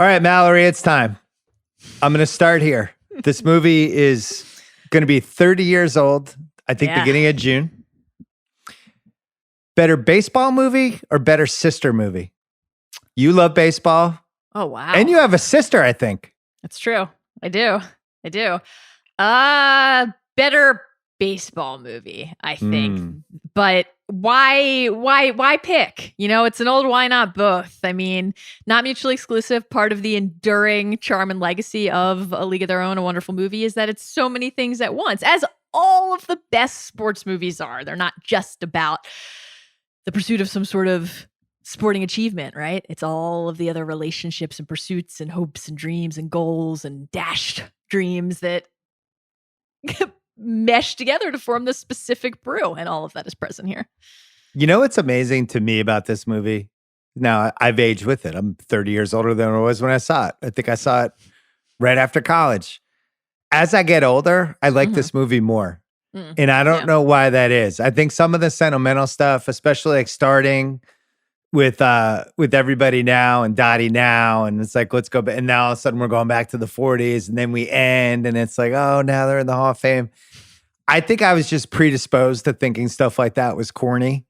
All right, Mallory, it's time. I'm going to start here. This movie is going to be 30 years old, I think beginning of June. Better baseball movie or better sister movie? You love baseball. Oh, wow. And you have a sister, I think. That's true. I do. Better baseball movie, I think. But why pick? You know, it's an old why not both. I mean, not mutually exclusive. Part of the enduring charm and legacy of A League of Their Own, A Wonderful Movie, is that it's so many things at once, as all of the best sports movies are. They're not just about the pursuit of some sort of sporting achievement, right? It's all of the other relationships and pursuits and hopes and dreams and goals and dashed dreams that mesh together to form this specific brew, and all of that is present here. You know what's amazing to me about this movie? Now, I've aged with it. I'm 30 years older than I was when I saw it. I think I saw it right after college. As I get older, I like this movie more. And I don't know why that is. I think some of the sentimental stuff, especially like starting with everybody now and Dottie now, and it's like, let's go back. And now all of a sudden we're going back to the 40s, and then we end, and it's like, oh, now they're in the Hall of Fame. I think I was just predisposed to thinking stuff like that was corny.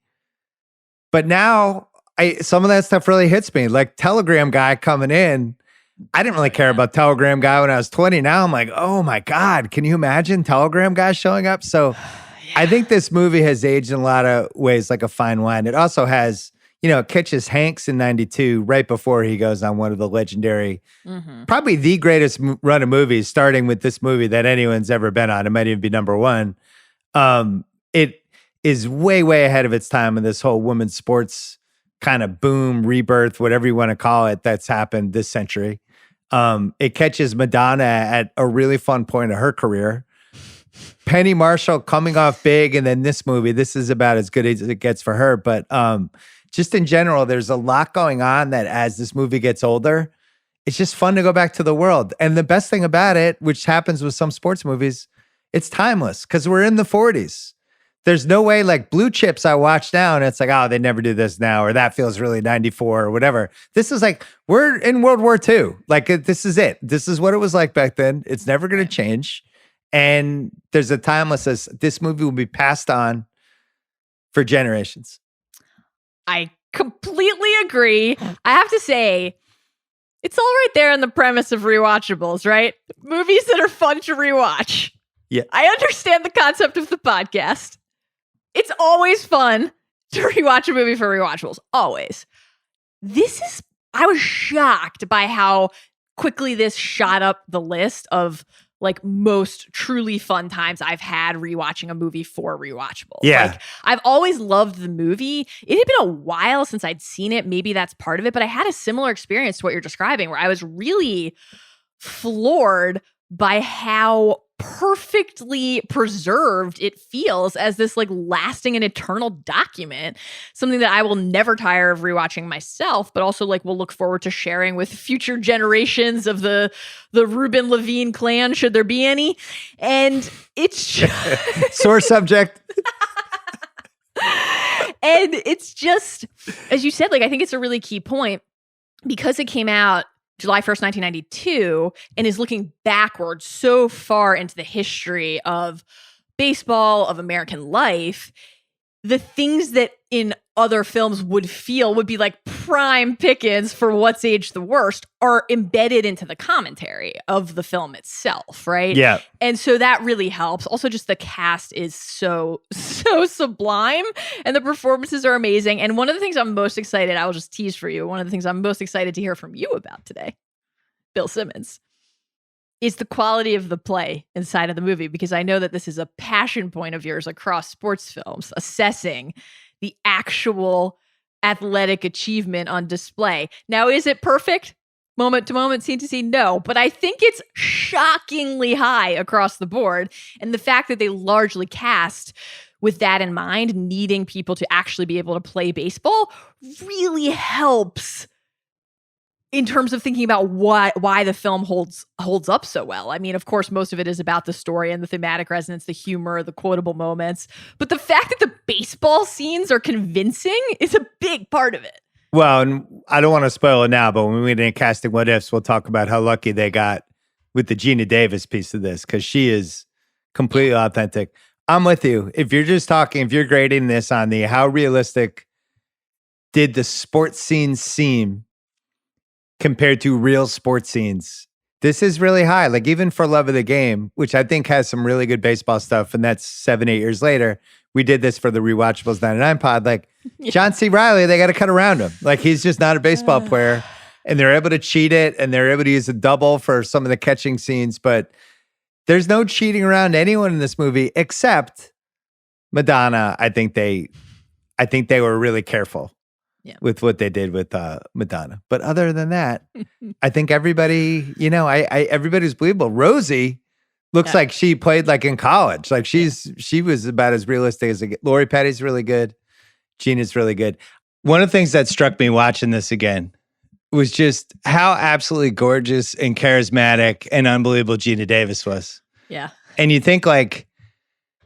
But now some of that stuff really hits me. Like Telegram Guy coming in. I didn't really care about Telegram Guy when I was 20. Now I'm like, oh my God, can you imagine Telegram Guy showing up? So I think this movie has aged in a lot of ways like a fine wine. It also has, it catches Hanks in 92 right before he goes on one of the legendary, probably the greatest run of movies, starting with this movie that anyone's ever been on. It might even be number one. It is way, way ahead of its time in this whole women's sports kind of boom, rebirth, whatever you want to call it, that's happened this century. It catches Madonna at a really fun point of her career. Penny Marshall coming off big, and then this movie, this is about as good as it gets for her. But just in general, there's a lot going on that as this movie gets older, it's just fun to go back to the world. And the best thing about it, which happens with some sports movies, it's timeless because we're in the 40s. There's no way, like Blue Chips I watch now and it's like, oh, they never do this now, or that feels really 94 or whatever. This is like, we're in World War II. Like, this is it. This is what it was like back then. It's never going to change. And there's a timelessness. This movie will be passed on for generations. I completely agree. I have to say, it's all right there in the premise of Rewatchables, right? Movies that are fun to rewatch. Yeah. I understand the concept of the podcast. It's always fun to rewatch a movie for Rewatchables. Always. I was shocked by how quickly this shot up the list of like most truly fun times I've had rewatching a movie for Rewatchables. Yeah. Like, I've always loved the movie. It had been a while since I'd seen it. Maybe that's part of it, but I had a similar experience to what you're describing where I was really floored by how perfectly preserved it feels as this like lasting and eternal document, something that I will never tire of rewatching myself, but also like will look forward to sharing with future generations of the Rubin Levine clan, should there be any. And it's just sore subject. And it's just, as you said, like I think it's a really key point because it came out July 1st, 1992, and is looking backwards so far into the history of baseball, of American life. The things that in other films would be like prime pickings for what's aged the worst are embedded into the commentary of the film itself, right? Yeah. And so that really helps. Also, just the cast is so sublime and the performances are amazing. And one of the things I'm most excited, I will just tease for you, one of the things I'm most excited to hear from you about today, Bill Simmons, is the quality of the play inside of the movie, because I know that this is a passion point of yours across sports films, assessing the actual athletic achievement on display. Now, is it perfect? Moment to moment, scene to scene? No, but I think it's shockingly high across the board. And the fact that they largely cast with that in mind, needing people to actually be able to play baseball, really helps in terms of thinking about why the film holds up so well. I mean, of course, most of it is about the story and the thematic resonance, the humor, the quotable moments. But the fact that the baseball scenes are convincing is a big part of it. Well, and I don't want to spoil it now, but when we did casting what ifs, we'll talk about how lucky they got with the Geena Davis piece of this because she is completely authentic. I'm with you. If you're just talking, if you're grading this on the how realistic did the sports scenes seem compared to real sports scenes, this is really high. Like even for Love of the Game, which I think has some really good baseball stuff, and that's 7-8 years later. We did this for the Rewatchables 99 pod. Like John C. Reilly, they got to cut around him. Like he's just not a baseball player, and they're able to cheat it, and they're able to use a double for some of the catching scenes. But there's no cheating around anyone in this movie except Madonna. I think they were really careful with what they did with Madonna. But other than that, I think everybody, everybody's believable. Rosie looks like she played like in college. Like she was about as realistic as it gets. Lori Petty's really good. Gina's really good. One of the things that struck me watching this again was just how absolutely gorgeous and charismatic and unbelievable Geena Davis was. Yeah. And you think like,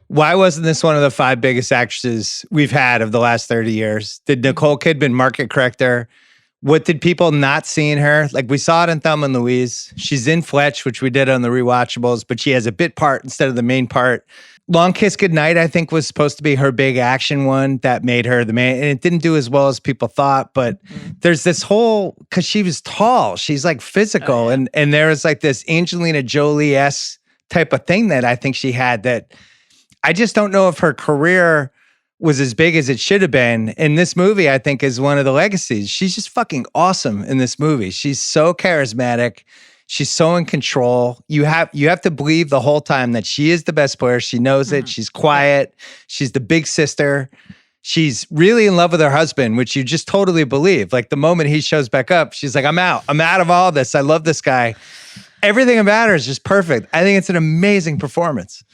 why wasn't this one of the 5 biggest actresses we've had of the last 30 years? Did Nicole Kidman market correct her? What did people not see in her? Like we saw it in Thelma and Louise. She's in Fletch, which we did on the Rewatchables, but she has a bit part instead of the main part. Long Kiss Goodnight, I think, was supposed to be her big action one that made her the main, and it didn't do as well as people thought. But there's this whole, because she was tall, she's like physical, and there was like this Angelina Jolie-esque type of thing that I think she had that I just don't know if her career was as big as it should have been. And this movie, I think, is one of the legacies. She's just fucking awesome in this movie. She's so charismatic. She's so in control. You have to believe the whole time that she is the best player. She knows it. She's quiet. She's the big sister. She's really in love with her husband, which you just totally believe. Like the moment he shows back up, she's like, I'm out. I'm out of all this. I love this guy. Everything about her is just perfect. I think it's an amazing performance.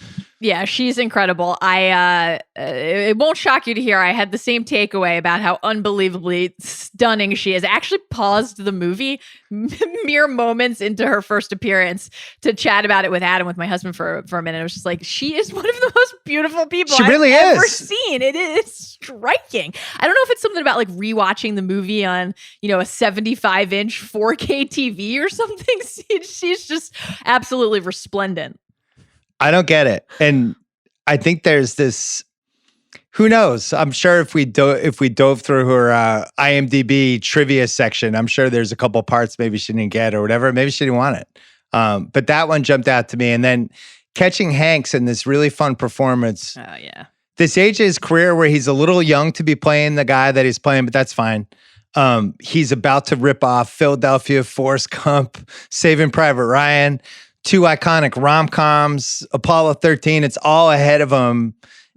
Yeah, she's incredible. It won't shock you to hear I had the same takeaway about how unbelievably stunning she is. I actually paused the movie mere moments into her first appearance to chat about it with Adam, with my husband, for a minute. I was just like, she is one of the most beautiful people I've ever seen. It is striking. I don't know if it's something about like rewatching the movie on, a 75-inch 4K TV or something. She's just absolutely resplendent. I don't get it. And I think there's this, who knows? I'm sure if we dove through her IMDb trivia section, I'm sure there's a couple parts maybe she didn't get or whatever. Maybe she didn't want it. But that one jumped out to me. And then catching Hanks in this really fun performance. Oh, yeah. This age of his career where he's a little young to be playing the guy that he's playing, but that's fine. He's about to rip off Philadelphia, Forrest Gump, Saving Private Ryan. 2 iconic rom-coms, Apollo 13, it's all ahead of him.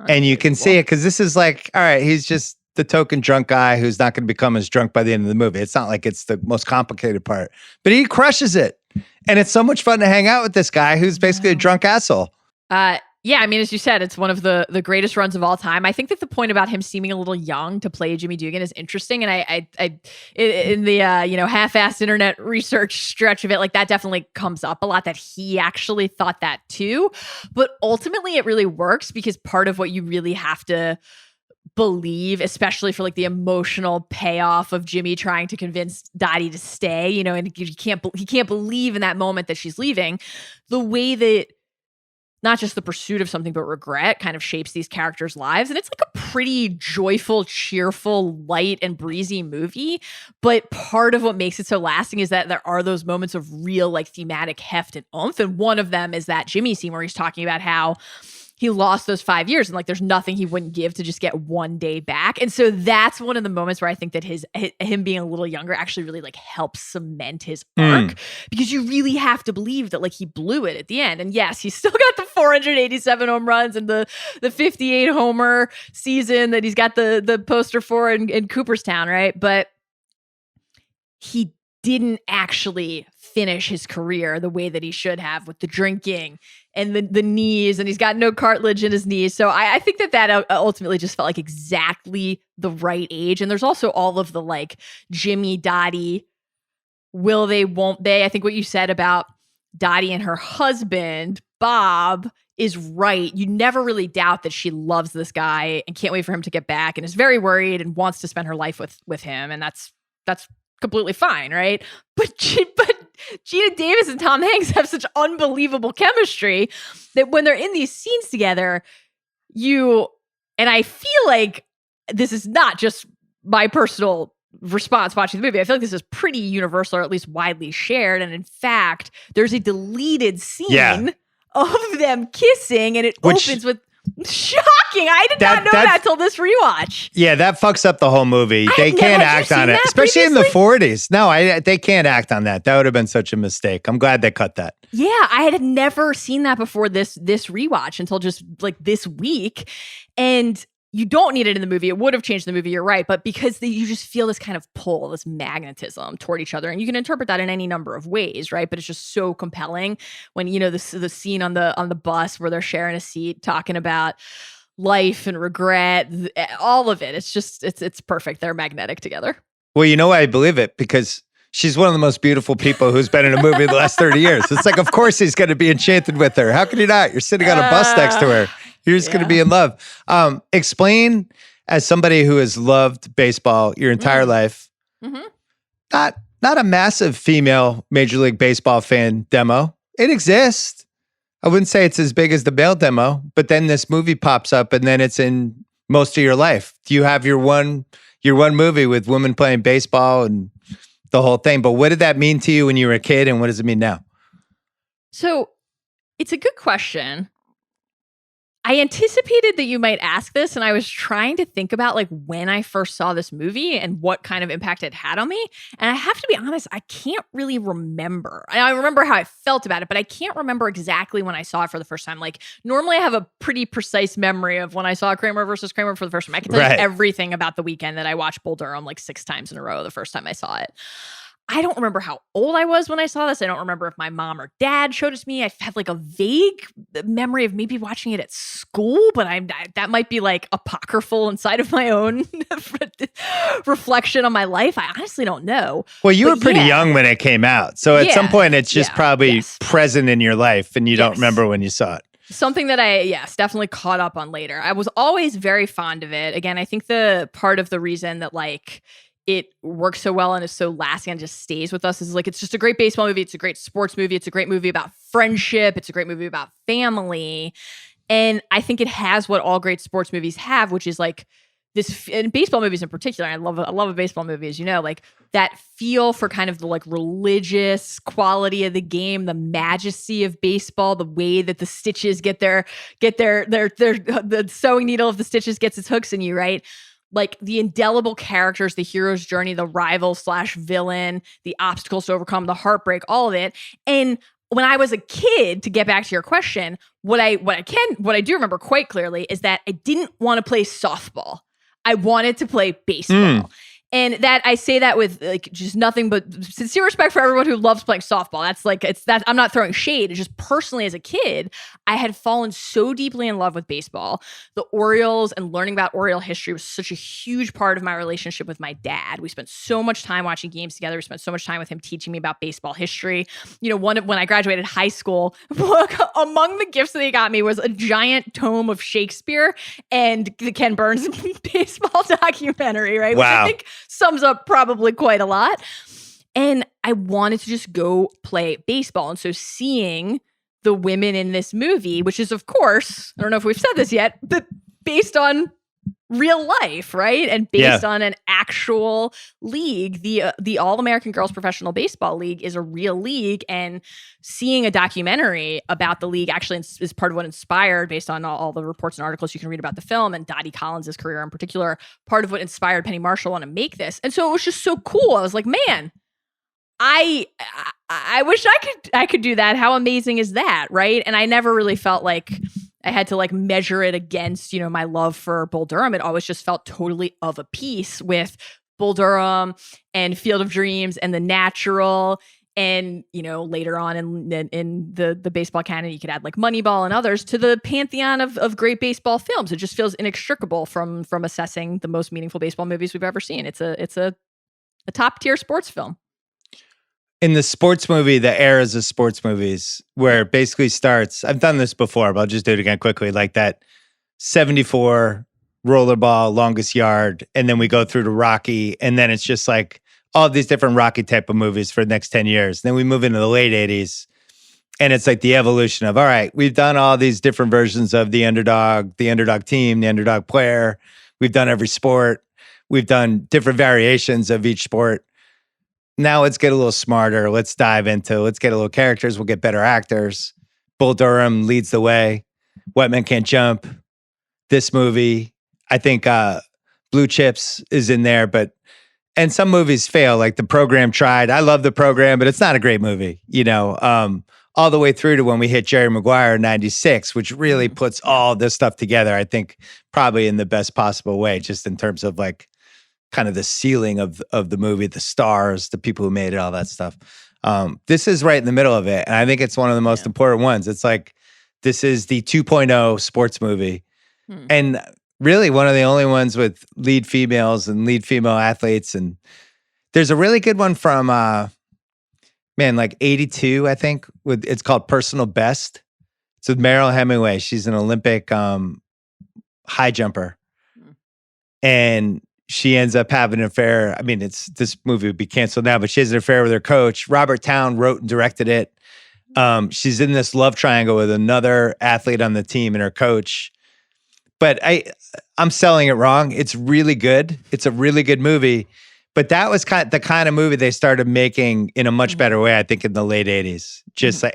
And you can see it because this is like, all right, he's just the token drunk guy who's not going to become as drunk by the end of the movie. It's not like it's the most complicated part, but he crushes it. And it's so much fun to hang out with this guy who's basically a drunk asshole. Yeah, I mean, as you said, it's one of the greatest runs of all time. I think that the point about him seeming a little young to play Jimmy Dugan is interesting, and I in the half-assed internet research stretch of it, like that definitely comes up a lot, that he actually thought that too. But ultimately, it really works because part of what you really have to believe, especially for like the emotional payoff of Jimmy trying to convince Dottie to stay, and he can't believe in that moment that she's leaving, the way that not just the pursuit of something, but regret kind of shapes these characters' lives. And it's like a pretty joyful, cheerful, light and breezy movie. But part of what makes it so lasting is that there are those moments of real like thematic heft and oomph. And one of them is that Jimmy scene where he's talking about how he lost those 5 years and like there's nothing he wouldn't give to just get one day back. And so that's one of the moments where I think that him being a little younger actually really like helps cement his arc, because you really have to believe that like he blew it at the end. And yes, he's still got the 487 home runs and the 58 homer season that he's got the poster for in Cooperstown, right? But he didn't actually finish his career the way that he should have, with the drinking and the knees, and he's got no cartilage in his knees. So I think that ultimately just felt like exactly the right age. And there's also all of the like Jimmy, Dottie, will they, won't they? I think what you said about Dottie and her husband, Bob, is right. You never really doubt that she loves this guy and can't wait for him to get back and is very worried and wants to spend her life with him. And that's that's completely fine, right? But Geena Davis and Tom Hanks have such unbelievable chemistry that when they're in these scenes together, and I feel like this is not just my personal response watching the movie. I feel like this is pretty universal, or at least widely shared. And in fact, there's a deleted scene of them kissing, and it opens with shocking. I did not know that till this rewatch. Yeah, that fucks up the whole movie. They can't act on it, especially in the 40s. No, they can't act on that. That would have been such a mistake. I'm glad they cut that. Yeah, I had never seen that before this rewatch until just like this week. And you don't need it in the movie. It would have changed the movie, you're right. But because you just feel this kind of pull, this magnetism toward each other. And you can interpret that in any number of ways, right? But it's just so compelling when, the scene on the bus where they're sharing a seat talking about life and regret, all of it. It's just, it's perfect. They're magnetic together. Well, you know why I believe it? Because she's one of the most beautiful people who's been in a movie the last 30 years. It's like, of course he's going to be enchanted with her. How can you not? You're sitting on a bus next to her. You're just going to be in love. Explain, as somebody who has loved baseball your entire life, not a massive female Major League Baseball fan demo. It exists. I wouldn't say it's as big as the male demo, but then this movie pops up and then it's in most of your life. Do you have your one movie with women playing baseball and the whole thing? But what did that mean to you when you were a kid, and what does it mean now? So it's a good question. I anticipated that you might ask this, and I was trying to think about like when I first saw this movie and what kind of impact it had on me. And I have to be honest, I can't really remember. I remember how I felt about it, but I can't remember exactly when I saw it for the first time. Like normally I have a pretty precise memory of when I saw Kramer versus Kramer for the first time. I can tell you everything about the weekend that I watched Bull Durham like 6 times in a row the first time I saw it. I don't remember how old I was when I saw this. I don't remember if my mom or dad showed it to me. I have like a vague memory of maybe watching it at school, but that might be like apocryphal inside of my own reflection on my life. I honestly don't know. Well, you were pretty young when it came out. So at some point it's just probably present in your life and you don't remember when you saw it. Something that I, definitely caught up on later. I was always very fond of it. Again, I think the part of the reason that like it works so well and is so lasting and just stays with us is like, it's just a great baseball movie. It's a great sports movie. It's a great movie about friendship. It's a great movie about family. And I think it has what all great sports movies have, which is like this, and baseball movies in particular. I love a baseball movie, as you know, like that feel for kind of the like religious quality of the game, the majesty of baseball, the way that the stitches get the sewing needle of the stitches gets its hooks in you, right? Like the indelible characters, the hero's journey, the rival/villain, the obstacles to overcome, the heartbreak, all of it. And when I was a kid, to get back to your question, what I do remember quite clearly is that I didn't want to play softball. I wanted to play baseball. And that I say that with like just nothing but sincere respect for everyone who loves playing softball. That's like, I'm not throwing shade. It's just personally as a kid, I had fallen so deeply in love with baseball. The Orioles and learning about Oriole history was such a huge part of my relationship with my dad. We spent so much time watching games together. We spent so much time with him teaching me about baseball history. You know, when I graduated high school, among the gifts that he got me was a giant tome of Shakespeare and the Ken Burns baseball documentary, right? Wow. Which I think sums up probably quite a lot. And I wanted to just go play baseball. And so seeing the women in this movie, which is, of course, I don't know if we've said this yet, but based on real life, right? And based on an actual league, the All-American Girls Professional Baseball League is a real league. And seeing a documentary about the league actually is part of what inspired, based on all the reports and articles you can read about the film and Dottie Collins' career in particular, part of what inspired Penny Marshall to want to make this. And so it was just so cool. I was like, man, I wish I could do that. How amazing is that, right? And I never really felt like I had to like measure it against, you know, my love for Bull Durham. It always just felt totally of a piece with Bull Durham and Field of Dreams and The Natural. And, you know, later on in the baseball canon, you could add like Moneyball and others to the pantheon of great baseball films. It just feels inextricable from assessing the most meaningful baseball movies we've ever seen. It's a top tier sports film. In the sports movie, the eras of sports movies, where it basically starts, I've done this before, but I'll just do it again quickly, like that 74 rollerball, longest yard, and then we go through to Rocky, and then it's just like all these different Rocky type of movies for the next 10 years. Then we move into the late 80s. And it's like the evolution of, all right, we've done all these different versions of the underdog team, the underdog player. We've done every sport. We've done different variations of each sport. Now let's get a little smarter. Let's get a little characters. We'll get better actors. Bull Durham leads the way. White Men Can't Jump. This movie, I think Blue Chips is in there, and some movies fail. Like The Program tried. I love The Program, but it's not a great movie, all the way through to when we hit Jerry Maguire in 96, which really puts all this stuff together, I think probably in the best possible way, just in terms of like kind of the ceiling of the movie, the stars, the people who made it, all that stuff. This is right in the middle of it. And I think it's one of the most important ones. It's like, this is the 2.0 sports movie. And really one of the only ones with lead females and lead female athletes. And there's a really good one from, like 82, I think. It's called Personal Best. It's with Meryl Hemingway. She's an Olympic high jumper. And she ends up having an affair. I mean, this movie would be canceled now, but she has an affair with her coach. Robert Towne wrote and directed it. She's in this love triangle with another athlete on the team and her coach. But I'm selling it wrong. It's really good. It's a really good movie. But that was the kind of movie they started making in a much better way, I think, in the late 80s.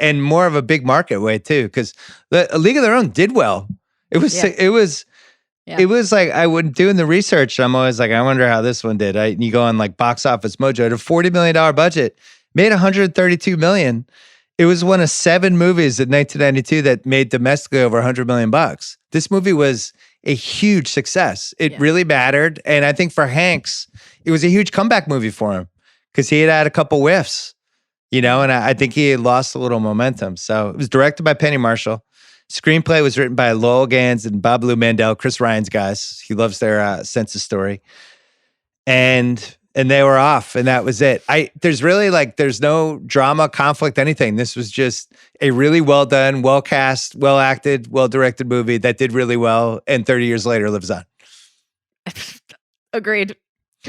And more of a big market way too, because the League of Their Own did well. It was like, I would doing the research. I'm always like, I wonder how this one did. And you go on like Box Office Mojo, at a $40 million budget, made $132 million. It was one of 7 movies in 1992 that made domestically over $100 million. This movie was a huge success. It really mattered. And I think for Hanks, it was a huge comeback movie for him because he had a couple whiffs, and I think he had lost a little momentum. So it was directed by Penny Marshall. Screenplay was written by Lowell Gans and Babalu Mandel, Chris Ryan's guys. He loves their sense of story. And they were off, and that was it. There's no drama, conflict, anything. This was just a really well done, well cast, well acted, well directed movie that did really well, and 30 years later lives on. Agreed.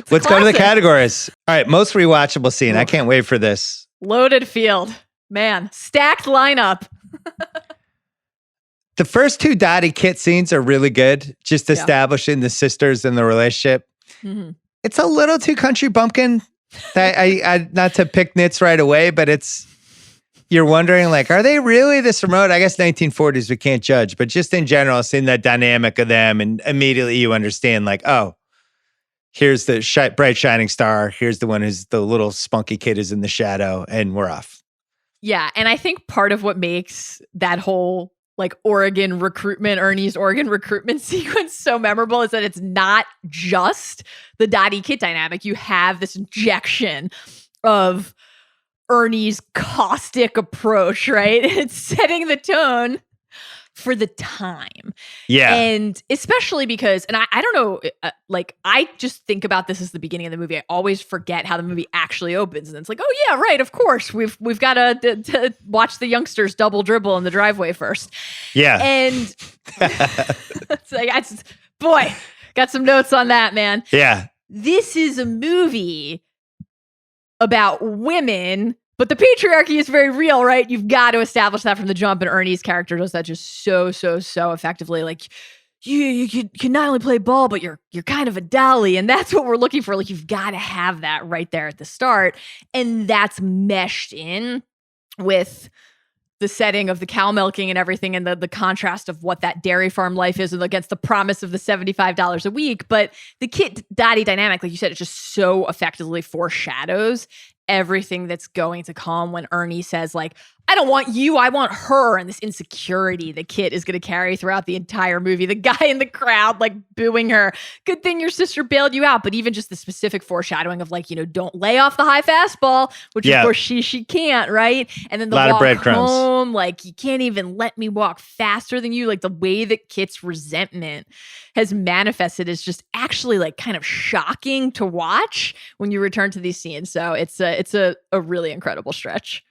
Let's go to the categories. All right, most rewatchable scene. I can't wait for this. Loaded field. Man, stacked lineup. The first 2 Dottie Kit scenes are really good, just establishing the sisters and the relationship. Mm-hmm. It's a little too country bumpkin. I not to pick nits right away, but you're wondering, like, are they really this remote? I guess 1940s, we can't judge, but just in general, seeing that dynamic of them, and immediately you understand, like, oh, here's the bright shining star. Here's the one who's the little spunky kid who's in the shadow, and we're off. Yeah, and I think part of what makes that whole like Ernie's Oregon recruitment sequence so memorable is that it's not just the Dottie Kit dynamic. You have this injection of Ernie's caustic approach, right? It's setting the tone for the time. Yeah. And especially because, and I don't know, I just think about this as the beginning of the movie. I always forget how the movie actually opens. And it's like, oh yeah, right, of course. We've got to watch the youngsters double dribble in the driveway first. Yeah. And it's like, boy, got some notes on that, man. Yeah. This is a movie about women, but the patriarchy is very real, right? You've got to establish that from the jump, and Ernie's character does that just so effectively. Like, you can not only play ball, but you're kind of a dolly, and that's what we're looking for. Like, you've got to have that right there at the start, and that's meshed in with the setting of the cow milking and everything, and the contrast of what that dairy farm life is and against the promise of the $75 a week. But the Kit Dottie dynamic, like you said, it just so effectively foreshadows everything that's going to come when Ernie says, like, I don't want you, I want her. And this insecurity the Kit is going to carry throughout the entire movie. The guy in the crowd, like, booing her. Good thing your sister bailed you out. But even just the specific foreshadowing of, like, don't lay off the high fastball, which of course she can't, right? And then the walk home, like, you can't even let me walk faster than you. Like, the way that Kit's resentment has manifested is just actually, like, kind of shocking to watch when you return to these scenes. So it's a really incredible stretch.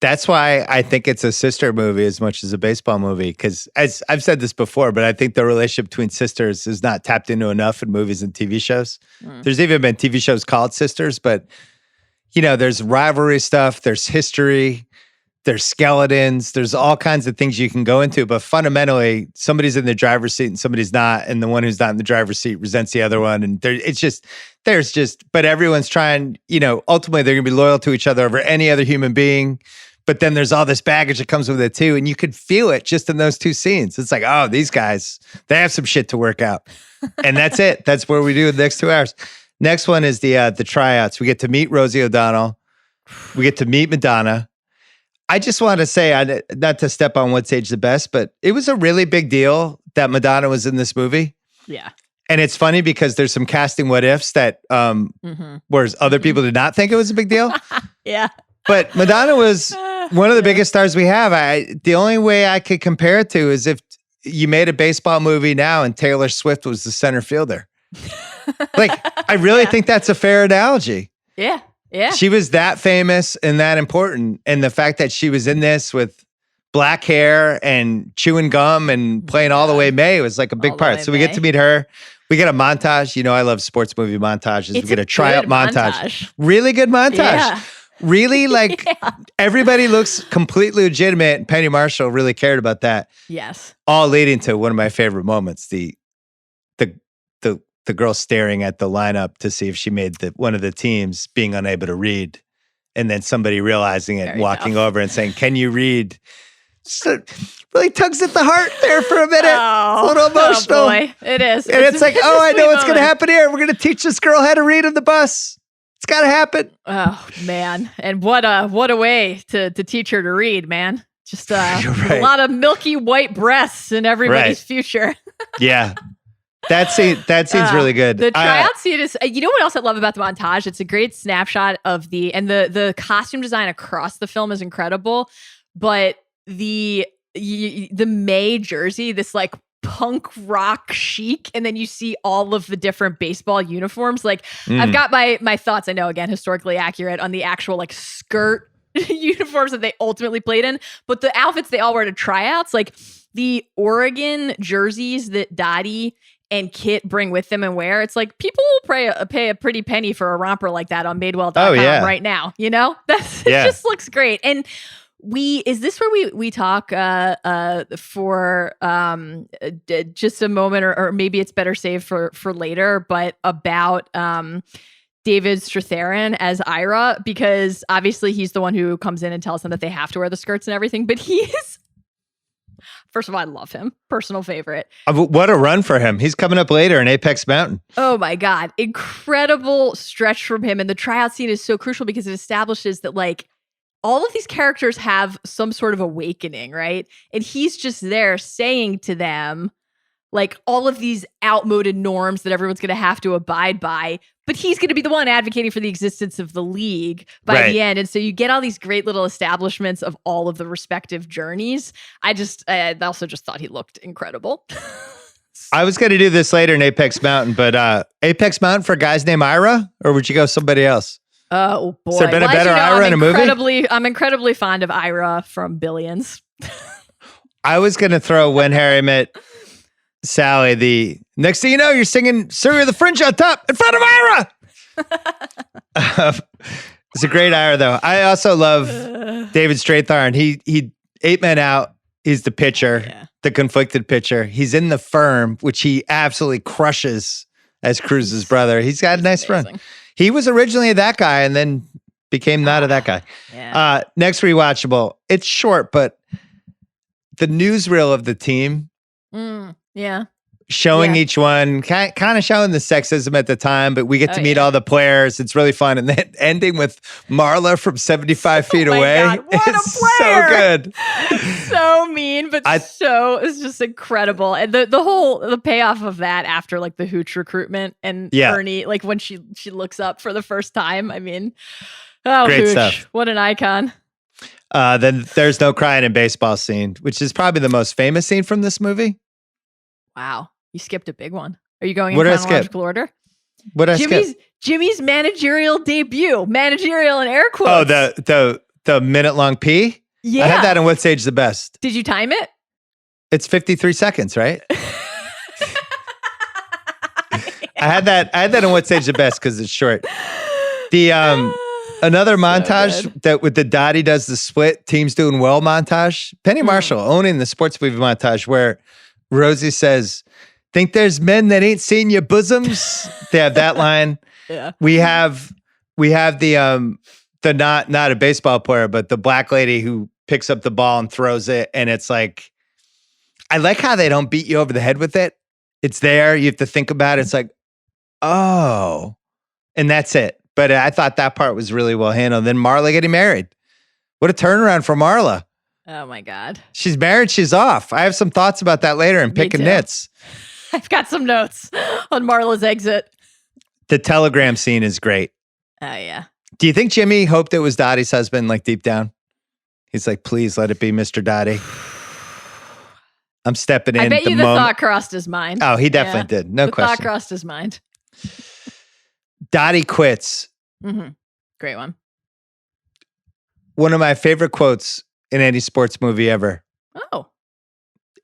That's why I think it's a sister movie as much as a baseball movie. Because as I've said this before, but I think the relationship between sisters is not tapped into enough in movies and TV shows. There's even been TV shows called Sisters, but there's rivalry stuff, there's history, there's skeletons, there's all kinds of things you can go into. But fundamentally, somebody's in the driver's seat and somebody's not, and the one who's not in the driver's seat resents the other one. And but everyone's trying. Ultimately, they're gonna be loyal to each other over any other human being. But then there's all this baggage that comes with it too. And you could feel it just in those two scenes. It's like, oh, these guys, they have some shit to work out. And that's it. That's where we do the next 2 hours. Next one is the tryouts. We get to meet Rosie O'Donnell. We get to meet Madonna. I just want to say, not to step on what stage the best, but it was a really big deal that Madonna was in this movie. Yeah. And it's funny because there's some casting what-ifs that, whereas other people did not think it was a big deal. Yeah. But Madonna was one of the biggest stars we have. The only way I could compare it to is if you made a baseball movie now and Taylor Swift was the center fielder. I really think that's a fair analogy. Yeah. Yeah. She was that famous and that important. And the fact that she was in this with black hair and chewing gum and playing All the Way May was like a big part. So we get to meet her. We get a montage. I love sports movie montages. We get a tryout montage. Really good montage. Yeah. Really, everybody looks completely legitimate. Penny Marshall really cared about that. Yes. All leading to one of my favorite moments, the girl staring at the lineup to see if she made one of the teams, being unable to read, and then somebody realizing it, walking over and saying, "Can you read?" So, really tugs at the heart there for a minute. Oh, it's a little emotional. Oh boy, it is. And it's like, I know what's going to happen here. We're going to teach this girl how to read on the bus. It's got to happen. Oh man, and what a way to teach her to read, man. Just a lot of milky white breasts in everybody's future. Yeah. That scene's really good. The tryout scene is, what else I love about the montage? It's a great snapshot of the costume design across the film is incredible, but the May jersey, this punk rock chic, and then you see all of the different baseball uniforms. I've got my thoughts, I know, again, historically accurate on the actual skirt uniforms that they ultimately played in, but the outfits they all wear to tryouts, the Oregon jerseys that Dottie and Kit bring with them and wear, it's people will pay a pretty penny for a romper like that on madewell.com right now. It just looks great. And is this where we talk for just a moment, or maybe it's better saved for later, but about David Strathairn as Ira, because obviously he's the one who comes in and tells them that they have to wear the skirts and everything, but he is, first of all, I love him. Personal favorite. What a run for him. He's coming up later in Apex Mountain. Oh my God. Incredible stretch from him. And the tryout scene is so crucial because it establishes that all of these characters have some sort of awakening, right? And he's just there saying to them, all of these outmoded norms that everyone's going to have to abide by, but he's going to be the one advocating for the existence of the league by the end. And so you get all these great little establishments of all of the respective journeys. I also just thought he looked incredible. I was going to do this later in Apex Mountain, but Apex Mountain for guys named Ira, or would you go somebody else? Oh boy! Has there been a better Ira in a movie? I'm incredibly fond of Ira from Billions. I was going to throw When Harry Met Sally. The next thing you know, you're singing "Surrey of the Fringe" on top in front of Ira. It's a great Ira, though. I also love David Strathairn. He 8 Men Out. He's the pitcher, the conflicted pitcher. He's in The Firm, which he absolutely crushes as Cruz's brother. He's got a nice run. He was originally that guy and then became not a that guy. Yeah. Next rewatchable. It's short, but the newsreel of the team. Showing each one, kind of showing the sexism at the time, but we get to meet all the players. It's really fun. And then ending with Marla from 75 feet away. God, what a So player. good. So mean, but it's just incredible. And the payoff of that after the Hooch recruitment and Ernie, when she looks up for the first time. I mean, great Hooch, stuff. What an icon. Then there's no crying in baseball scene, which is probably the most famous scene from this movie. Wow. You skipped a big one. Are you going in chronological order? What I skip? Jimmy's managerial debut. Managerial in air quotes. Oh, The minute-long pee? Yeah. I had that in What's Age the Best. Did you time it? It's 53 seconds, right? I had that in What's Age the Best because it's short. The another montage that with the Dottie does the split, teams doing well montage. Penny Marshall owning the sports movie montage where Rosie says, "Think there's men that ain't seen your bosoms?" They have that line. Yeah. We have the not a baseball player, but the black lady who picks up the ball and throws it, and it's like, I like how they don't beat you over the head with it. It's there. You have to think about it. It's like, oh, and that's it. But I thought that part was really well handled. Then Marla getting married. What a turnaround for Marla. Oh my God. She's married. She's off. I have some thoughts about that later in Picking Nits. I've got some notes on Marla's exit. The telegram scene is great. Oh yeah. Do you think Jimmy hoped it was Dottie's husband, like deep down? He's like, please let it be Mr. Dottie. I'm stepping in. I bet you the thought crossed his mind. Oh, he definitely did. No question. The thought crossed his mind. Dottie quits. Mm-hmm. Great one. One of my favorite quotes in any sports movie ever. Oh.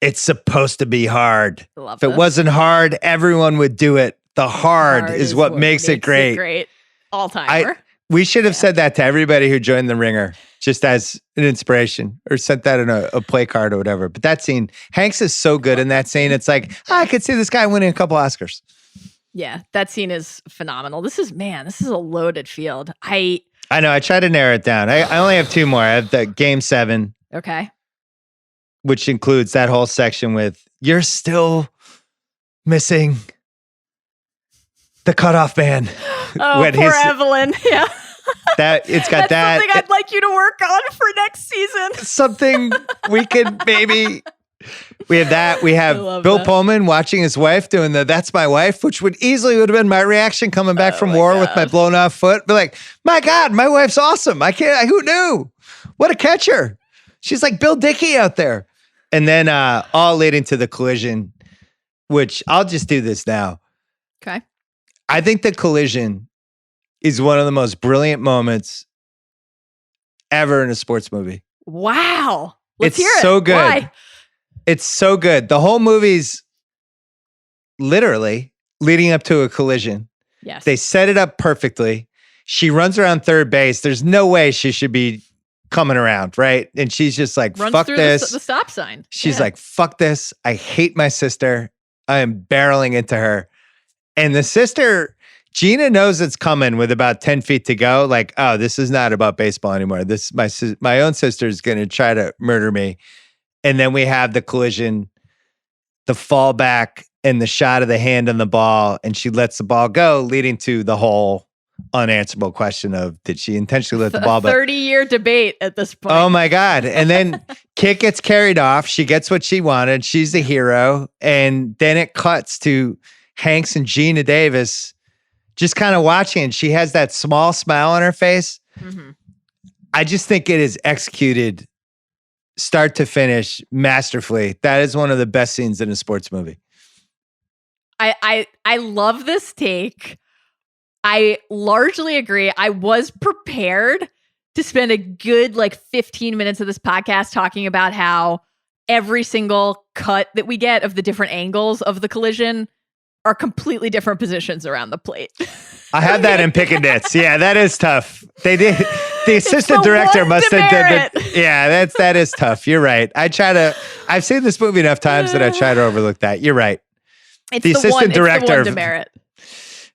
It's supposed to be hard. If it wasn't hard, everyone would do it. The hard is what makes it great. Great. All-timer. We should have said that to everybody who joined The Ringer, just as an inspiration, or sent that in a play card or whatever. But that scene, Hanks is so good in that scene. It's like, I could see this guy winning a couple Oscars. Yeah, that scene is phenomenal. This is a loaded field. I know. I tried to narrow it down. I only have two more. I have the Game 7. Okay. Which includes that whole section with, you're still missing the cutoff man. Oh, poor Evelyn. Yeah. It's got that. Something I'd like you to work on for next season. Something we could maybe. We have that. We have Bill Pullman watching his wife doing the "That's my wife," which would have been my reaction coming back from war with my blown off foot. Be like, my God, my wife's awesome. I can't. Who knew? What a catcher. She's like Bill Dickey out there. And then all leading to the collision, which I'll just do this now. Okay. I think the collision is one of the most brilliant moments ever in a sports movie. Wow. Let's hear it. It's so good. Why? It's so good. The whole movie's literally leading up to a collision. Yes. They set it up perfectly. She runs around third base. There's no way she should be coming around, right? And she's just like, runs fuck through this. The stop sign. She's like, fuck this. I hate my sister. I am barreling into her. And the sister, Gina, knows it's coming with about 10 feet to go. Like, oh, this is not about baseball anymore. This my own sister is going to try to murder me. And then we have the collision, the fallback, and the shot of the hand on the ball. And she lets the ball go, leading to the whole unanswerable question of, did she intentionally let the ball? 30-year debate at this point. Oh my God. And then Kit gets carried off. She gets what she wanted. She's the hero. And then it cuts to Hanks and Geena Davis just kind of watching. And she has that small smile on her face. Mm-hmm. I just think it is executed start to finish masterfully. That is one of the best scenes in a sports movie. I love this take. I largely agree. I was prepared to spend a good 15 minutes of this podcast talking about how every single cut that we get of the different angles of the collision are completely different positions around the plate. I have that in Picking Nits. Yeah, that is tough. They did. The assistant director must have done it. Yeah, that is tough. You're right. I've seen this movie enough times that I try to overlook that. You're right. It's the assistant director demerit.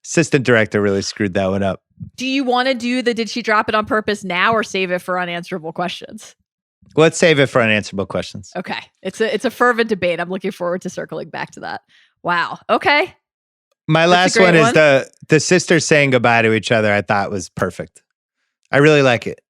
Assistant director really screwed that one up. Do you want to do the did she drop it on purpose now or save it for unanswerable questions? Let's save it for unanswerable questions. Okay. It's a fervent debate. I'm looking forward to circling back to that. Wow. Okay. My last one is the sisters saying goodbye to each other. I thought was perfect. I really like it.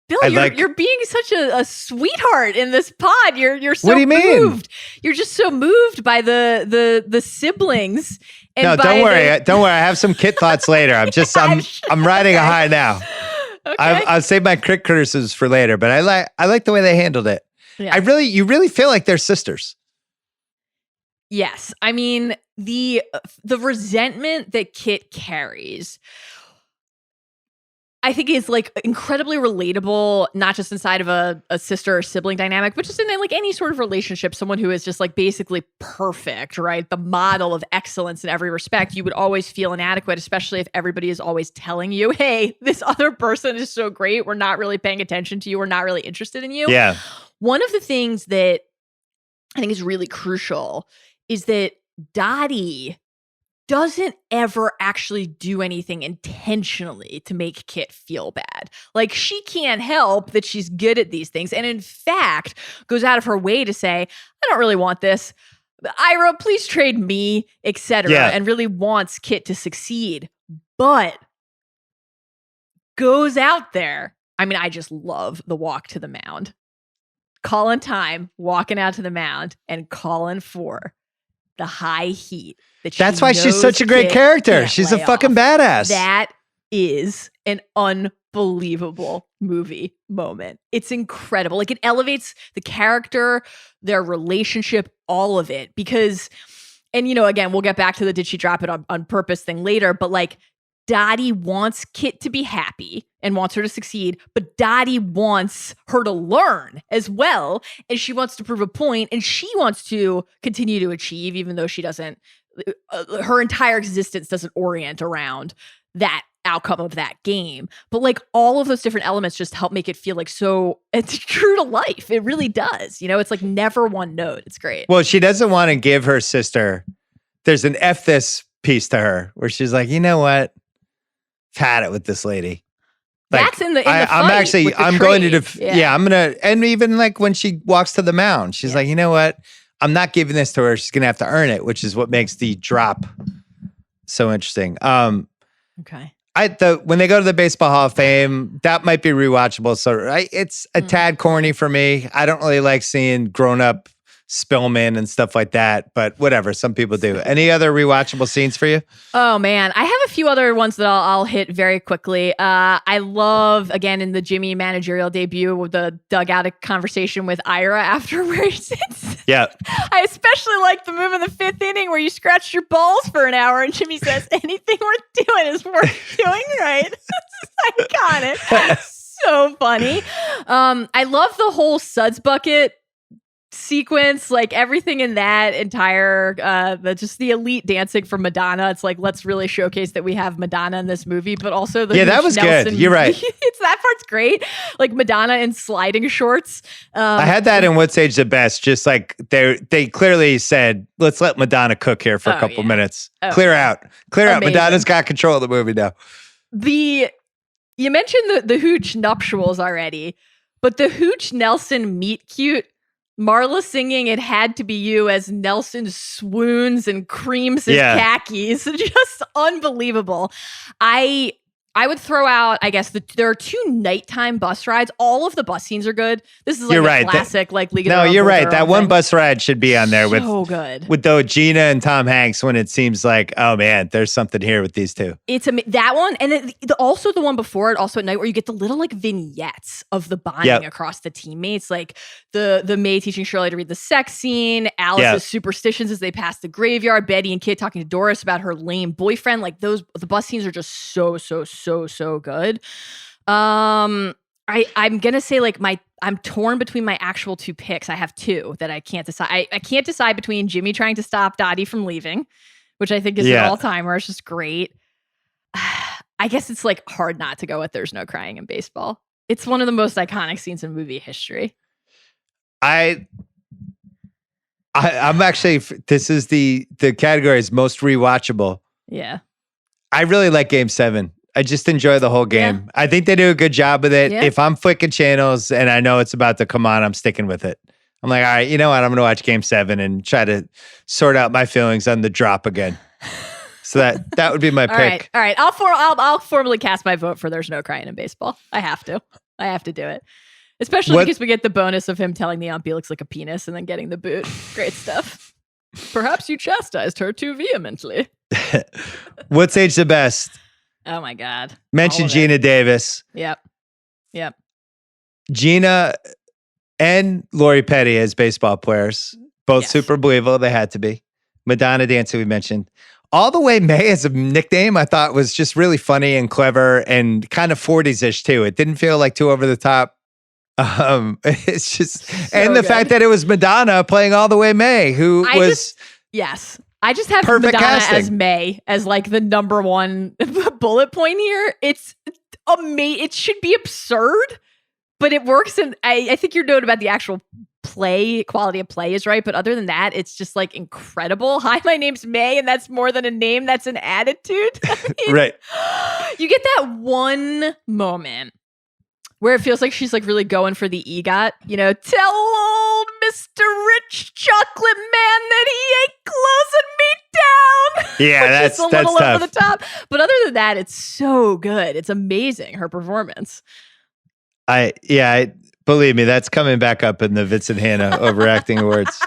Bill, you're being such a sweetheart in this pod. You're so what do you moved. Mean? You're just so moved by the siblings. And no, don't worry. Don't worry. I have some Kit thoughts later. I'm riding a high now. Okay. I'll save my crit criticisms for later, but I like the way they handled it. Yeah. You really feel like they're sisters. Yes. I mean, the resentment that Kit carries, I think is like incredibly relatable, not just inside of a sister or sibling dynamic, but just in like any sort of relationship, someone who is just like basically perfect, right? The model of excellence in every respect. You would always feel inadequate, especially if everybody is always telling you, hey, this other person is so great. We're not really paying attention to you. We're not really interested in you. Yeah. One of the things that I think is really crucial is that Dottie doesn't ever actually do anything intentionally to make Kit feel bad. Like, she can't help that she's good at these things. And in fact, goes out of her way to say, I don't really want this. Ira, please trade me, etc. Yeah. And really wants Kit to succeed. But goes out there. I mean, I just love the walk to the mound. Calling time, walking out to the mound, and calling for the high heat. That's why she's such a great character. She's a fucking badass. That is an unbelievable movie moment. It's incredible. Like, it elevates the character, their relationship, all of it. Because, and you know, again, we'll get back to the did she drop it on purpose thing later, but like, Dottie wants Kit to be happy and wants her to succeed, but Dottie wants her to learn as well, and she wants to prove a point, and she wants to continue to achieve, even though she doesn't, her entire existence doesn't orient around that outcome of that game. But like, all of those different elements just help make it feel like so it's true to life. It really does. You know, it's like never one note. It's great. Well, she doesn't want to give her sister, there's an F this piece to her where she's like, you know what? I've had it with this lady. Like, that's in the I'm fight actually, with the I'm trade. going to, I'm going to, and even like when she walks to the mound, she's like, you know what? I'm not giving this to her. She's going to have to earn it, which is what makes the drop so interesting. Okay. When they go to the Baseball Hall of Fame, that might be rewatchable. So it's a tad corny for me. I don't really like seeing grown-up Spillman and stuff like that, but whatever. Some people do. Any other rewatchable scenes for you? Oh man, I have a few other ones that I'll hit very quickly. I love, again, in the Jimmy managerial debut, with the dugout conversation with Ira after where he sits. Yeah. I especially like the move in the 5th inning where you scratched your balls for an hour and Jimmy says, anything worth doing is worth doing, right? It's iconic. So funny. I love the whole suds bucket sequence, like everything in that entire just the elite dancing from Madonna. It's like, let's really showcase that we have Madonna in this movie, but also the that was Nelson, good. You're right. It's that part's great. Like Madonna in sliding shorts. I had that in What's Age the Best. Just like they clearly said, let's let Madonna cook here for a couple minutes. Clear out. Madonna's got control of the movie now. You mentioned the Hooch nuptials already, but the Hooch Nelson meet cute. Marla singing "It Had to Be You" as Nelson swoons and creams his khakis. Just unbelievable. I would throw out, I guess, there are 2 nighttime bus rides. All of the bus scenes are good. This is like a classic, like League of Their Own. No, you're right. Their That Own one thing. bus ride should be on there So good. with though Gina and Tom Hanks, when it seems like, oh man, there's something here with these two. It's that one, and then also the one before it, also at night, where you get the little like vignettes of the bonding across the teammates, like the May teaching Shirley to read the sex scene, Alice's superstitions as they pass the graveyard, Betty and Kit talking to Doris about her lame boyfriend. Like the bus scenes are just so good. I'm gonna say like I'm torn between my actual 2 picks. I have 2 that I can't decide. I can't decide between Jimmy trying to stop Dottie from leaving, which I think is an all-timer. It's just great. I guess it's like hard not to go with "There's No Crying in Baseball." It's one of the most iconic scenes in movie history. I'm actually, this is the category is most rewatchable. Yeah. I really like Game 7. I just enjoy the whole game. Yeah. I think they do a good job with it. Yeah. If I'm flicking channels and I know it's about to come on, I'm sticking with it. I'm like, all right, you know what? I'm going to watch Game 7 and try to sort out my feelings on the drop again. So that would be my pick. All right. I'll formally cast my vote for "There's No Crying in Baseball." I have to do it. Especially because we get the bonus of him telling the ump he looks like a penis and then getting the boot. Great stuff. Perhaps you chastised her too vehemently. What's Age the Best? Oh my God. Mention Geena Davis. Yep. Gina and Lori Petty as baseball players. Both super believable. They had to be. Madonna dancing we mentioned. All the Way May as a nickname, I thought was just really funny and clever and kind of 40s-ish too. It didn't feel like too over the top. It's just, So and the good. fact that it was Madonna playing All the Way May, who Yes. I just have perfect Madonna casting. as May as like the number one bullet point here. It's amazing. It should be absurd, but it works. And I think your note about the actual quality of play is right. But other than that, it's just like incredible. Hi, my name's May, and that's more than a name. That's an attitude. Right. You get that one moment where it feels like she's like really going for the EGOT, tell old Mr. Rich Chocolate Man that he ain't closing me down. Yeah, that's a little tough. over the top. But other than that, it's so good. It's amazing, her performance. Believe me, that's coming back up in the Vincent Hanna overacting awards.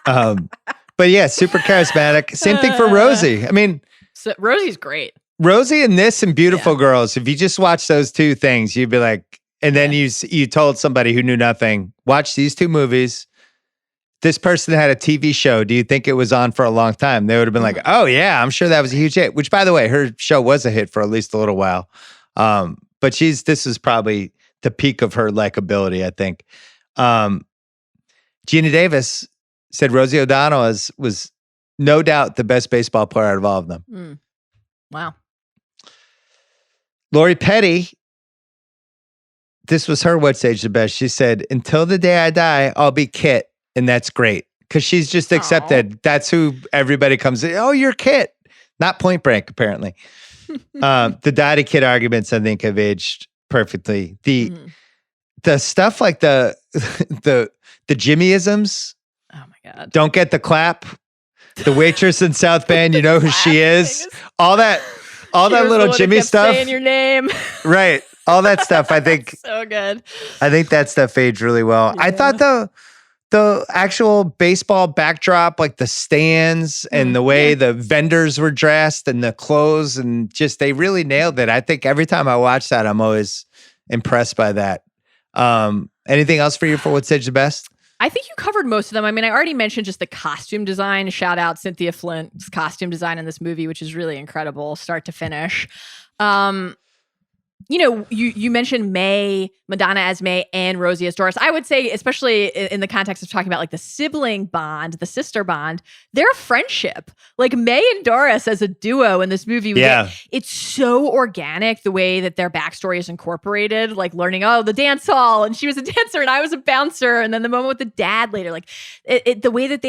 But yeah, super charismatic. Same thing for Rosie. I mean, so Rosie's great. Rosie and this and Beautiful Girls, if you just watch those two things, you'd be like, and then you told somebody who knew nothing, watch these two movies. This person had a TV show. Do you think it was on for a long time? They would have been like, oh yeah, I'm sure that was a huge hit, which by the way, her show was a hit for at least a little while. But this is probably the peak of her likability, I think. Geena Davis said Rosie O'Donnell was no doubt the best baseball player out of all of them. Wow. Lori Petty, this was her What's Age the Best. She said, until the day I die, I'll be Kit. And that's great. Because she's just accepted. That's who everybody comes in. Oh, you're Kit. Not Point Break, apparently. The Dottie Kid arguments, I think, have aged perfectly. The stuff like the Jimmyisms. Oh my God. Don't get the clap. The waitress in South Bend, you know who she is. All that little Jimmy stuff. Saying your name. Right. All that stuff, I think. So good. I think that stuff aged really well. Yeah. I thought the actual baseball backdrop, like the stands and the way the vendors were dressed and the clothes and just, they really nailed it. I think every time I watch that, I'm always impressed by that. Anything else for you for What's Age the Best? I think you covered most of them. I mean, I already mentioned just the costume design. Shout out Cynthia Flint's costume design in this movie, which is really incredible, start to finish. You mentioned Madonna as May and Rosie as Doris. I would say, especially in the context of talking about like the sibling bond, the sister bond, they're a friendship. Like May and Doris as a duo in this movie. It's so organic the way that their backstory is incorporated, like learning, the dance hall and she was a dancer and I was a bouncer. And then the moment with the dad later, like the way that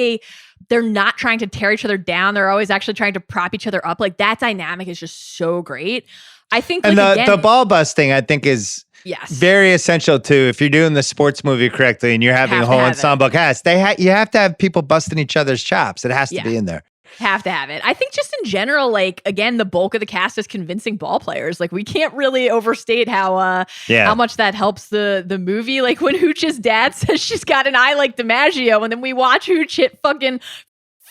they're not trying to tear each other down. They're always actually trying to prop each other up. Like that dynamic is just so great. I think, and the ball busting, I think, is very essential too. If you're doing the sports movie correctly and you're having a whole ensemble cast, you have to have people busting each other's chops. It has to be in there. Have to have it. I think just in general, like again, the bulk of the cast is convincing ball players. Like we can't really overstate how much that helps the movie. Like when Hooch's dad says she's got an eye like DiMaggio, and then we watch Hooch hit fucking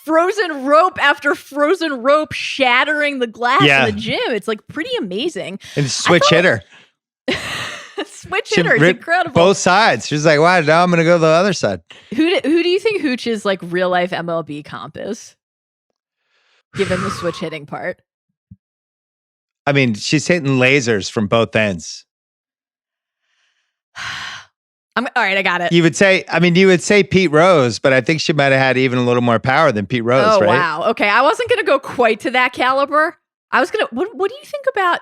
frozen rope after frozen rope shattering the glass in the gym. It's like pretty amazing. And switch hitter. Switch hitter. It's incredible. Both sides. She's like, wow, now I'm going to go to the other side. Who do you think Hooch's like real life MLB comp is? Given the switch hitting part. I mean, she's hitting lasers from both ends. All right, I got it. You would say Pete Rose, but I think she might have had even a little more power than Pete Rose, right? Oh, wow. Okay, I wasn't going to go quite to that caliber. I was going to, what do you think about,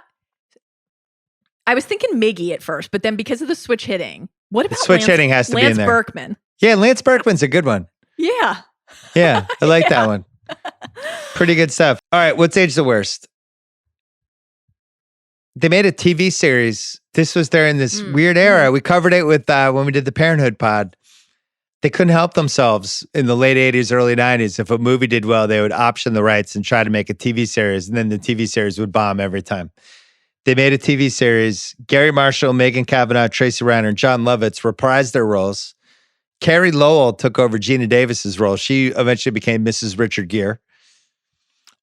I was thinking Miggy at first, but then because of the switch hitting, what about switch hitting has to be in there. Lance Berkman. Yeah, Lance Berkman's a good one. Yeah. Yeah, I like that one. Pretty good stuff. All right, What's Age the Worst? They made a TV series. This was during this weird era. We covered it with when we did the Parenthood pod. They couldn't help themselves in the late 80s, early 90s. If a movie did well, they would option the rights and try to make a TV series, and then the TV series would bomb every time. They made a TV series. Gary Marshall, Megan Cavanaugh, Tracy Reiner, and John Lovitz reprised their roles. Carrie Lowell took over Geena Davis's role. She eventually became Mrs. Richard Gere.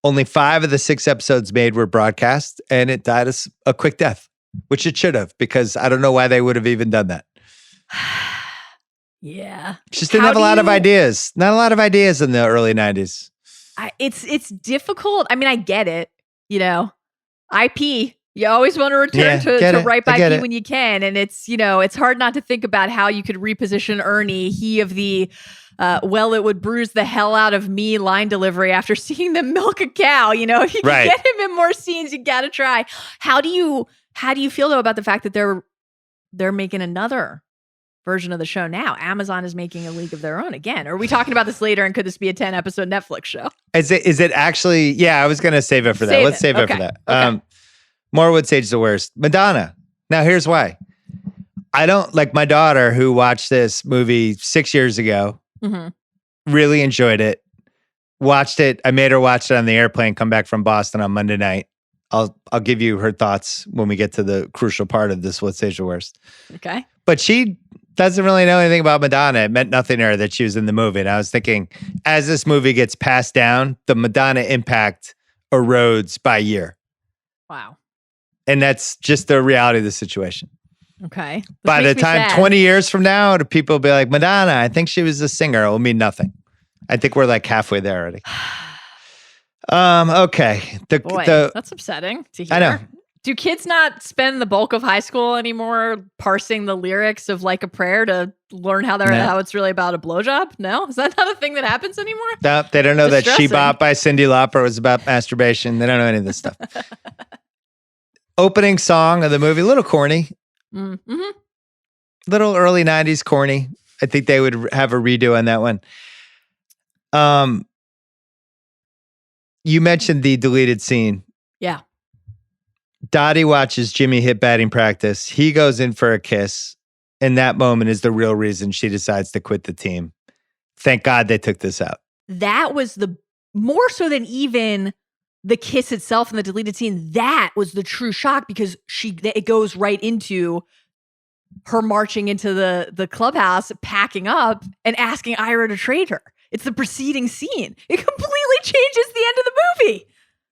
Only 5 of the 6 episodes made were broadcast, and it died a quick death, which it should have, because I don't know why they would have even done that. Yeah. Just didn't have a lot of ideas. Not a lot of ideas in the early 90s. It's difficult. I mean, I get it. You know, IP. You always want to return to ripe IP when you can, and it's it's hard not to think about how you could reposition Ernie. He of the well, it would bruise the hell out of me line delivery after seeing them milk a cow. If you can get him in more scenes, you got to try. How do you feel though about the fact that they're making another version of the show now? Amazon is making a League of Their Own again. Are we talking about this later? And could this be a 10-episode Netflix show? Is it actually? Yeah, I was going to save it for that. Let's save it for that. Okay. More would say the worst. Madonna. Now, here's why. I don't like my daughter who watched this movie 6 years ago. Mm-hmm. Really enjoyed it. Watched it. I made her watch it on the airplane, come back from Boston on Monday night. I'll give you her thoughts when we get to the crucial part of this. What's the worst? Okay. But she doesn't really know anything about Madonna. It meant nothing to her that she was in the movie. And I was thinking, as this movie gets passed down, the Madonna impact erodes by year. Wow. And that's just the reality of the situation. Okay. By the time 20 years from now, the people will be like, Madonna, I think she was a singer. It will mean nothing. I think we're like halfway there already. Okay. That's upsetting to hear. I know. Do kids not spend the bulk of high school anymore parsing the lyrics of Like a Prayer to learn how it's really about a blowjob? No? Is that not a thing that happens anymore? No, they don't know that She Bop by Cyndi Lauper was about masturbation. They don't know any of this stuff. Opening song of the movie, a little corny. Mm-hmm. Little early 90s corny. I think they would have a redo on that one. You mentioned the deleted scene. Yeah. Dottie watches Jimmy hit batting practice. He goes in for a kiss. And that moment is the real reason she decides to quit the team. Thank God they took this out. That was the more so than even the kiss itself in the deleted scene. That was the true shock because it goes right into her marching into the clubhouse, packing up and asking Ira to trade her. It's the preceding scene. It completely changes the end of the movie.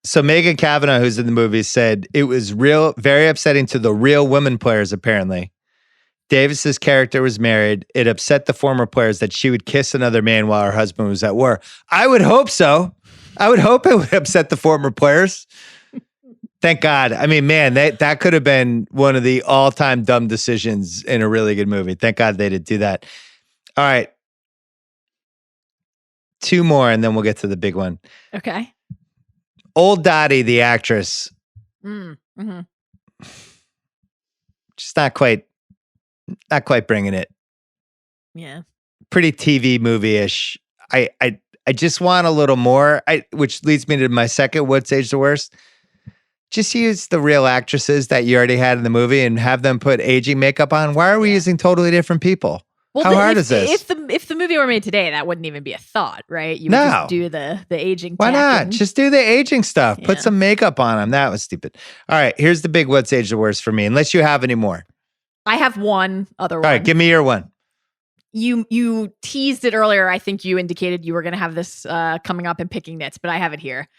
So Megan Cavanaugh, who's in the movie, said it was very upsetting to the real women players, apparently. Davis's character was married. It upset the former players that she would kiss another man while her husband was at war. I would hope so. I would hope it would upset the former players. Thank God. I mean, man, that could have been one of the all-time dumb decisions in a really good movie. Thank God they didn't do that. All right. 2 more, and then we'll get to the big one. Okay. Old Dottie, the actress. Mm-hmm. Just not quite bringing it. Yeah. Pretty TV movie-ish. I just want a little more, which leads me to my second, what's age the worst? Just use the real actresses that you already had in the movie and have them put aging makeup on. Why are we using totally different people? Well, how hard is this? If the movie were made today, that wouldn't even be a thought, right? You would just do the aging. Why not? Just do the aging stuff. Yeah. Put some makeup on them. That was stupid. All right, here's the big what's age the worst for me, unless you have any more. I have one other one. All right, give me your one. You teased it earlier. I think you indicated you were going to have this coming up and picking nits, but I have it here.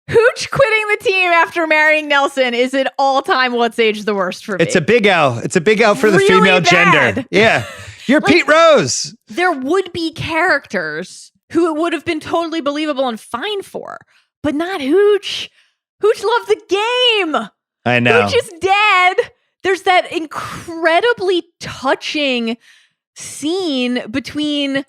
Hooch quitting the team after marrying Nelson is an all-time what's age the worst for me. It's a big L. It's a big L for the really female gender. Yeah. You're Pete Rose. There would be characters who it would have been totally believable and fine for, but not Hooch. Hooch loved the game. I know. Hooch is dead. There's that incredibly touching scene between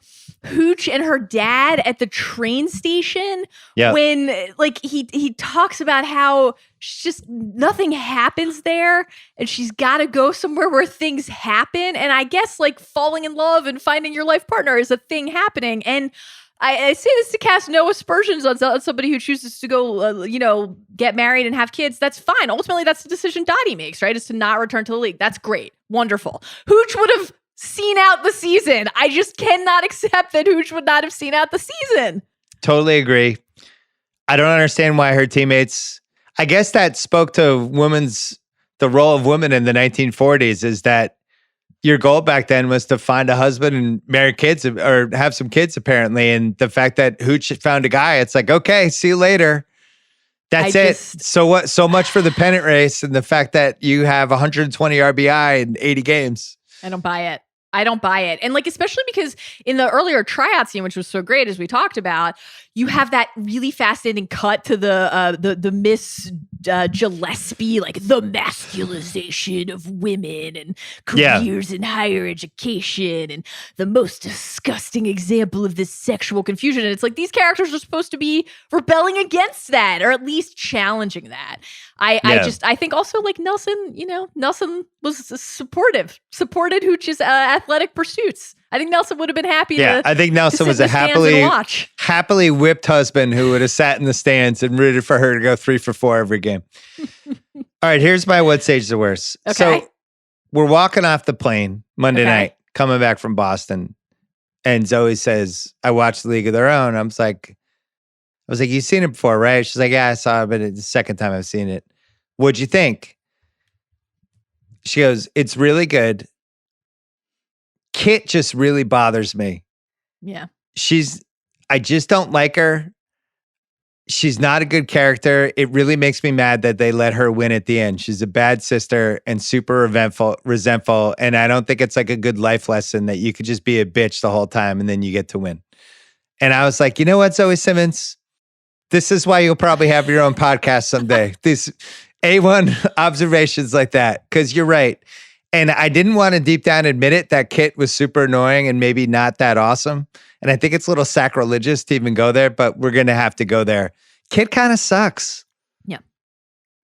Hooch and her dad at the train station when like he talks about how just nothing happens there and she's got to go somewhere where things happen, and I guess like falling in love and finding your life partner is a thing happening. And I say this to cast no aspersions on somebody who chooses to go get married and have kids. That's fine. Ultimately that's the decision Dottie makes, right? Is to not return to the league. That's great. Wonderful. Hooch would have seen out the season. I just cannot accept that Hooch would not have seen out the season. Totally agree. I don't understand why her teammates, I guess that spoke to the role of women in the 1940s, is that your goal back then was to find a husband and marry kids or have some kids, apparently. And the fact that Hooch found a guy, it's like, okay, see you later. That's it. So what? So much for the pennant race and the fact that you have 120 RBI in 80 games. I don't buy it. I don't buy it. And like, especially because in the earlier tryout scene, which was so great, as we talked about, you have that really fascinating cut to the Miss Gillespie, like the masculization of women and careers in higher education and the most disgusting example of this sexual confusion. And it's like, these characters are supposed to be rebelling against that, or at least challenging that. I think also like Nelson was supported Hooch's athletic pursuits. I think Nelson would have been happy. Yeah, I think Nelson was a happily whipped husband who would have sat in the stands and rooted for her to go 3 for 4 every game. All right, here's my what stage the worst. Okay. So we're walking off the plane Monday night, coming back from Boston, and Zoe says, "I watched League of Their Own." I was like, "You've seen it before, right?" She's like, "Yeah, I saw it, but it's the second time I've seen it." What'd you think? She goes, "It's really good. Kit just really bothers me." Yeah. I just don't like her. She's not a good character. It really makes me mad that they let her win at the end. She's a bad sister and super resentful. And I don't think it's like a good life lesson that you could just be a bitch the whole time and then you get to win. And I was like, you know what, Zoe Simmons? This is why you'll probably have your own podcast someday. These A1 observations like that, because you're right. And I didn't want to deep down admit it, that Kit was super annoying and maybe not that awesome. And I think it's a little sacrilegious to even go there, but we're going to have to go there. Kit kind of sucks. Yeah.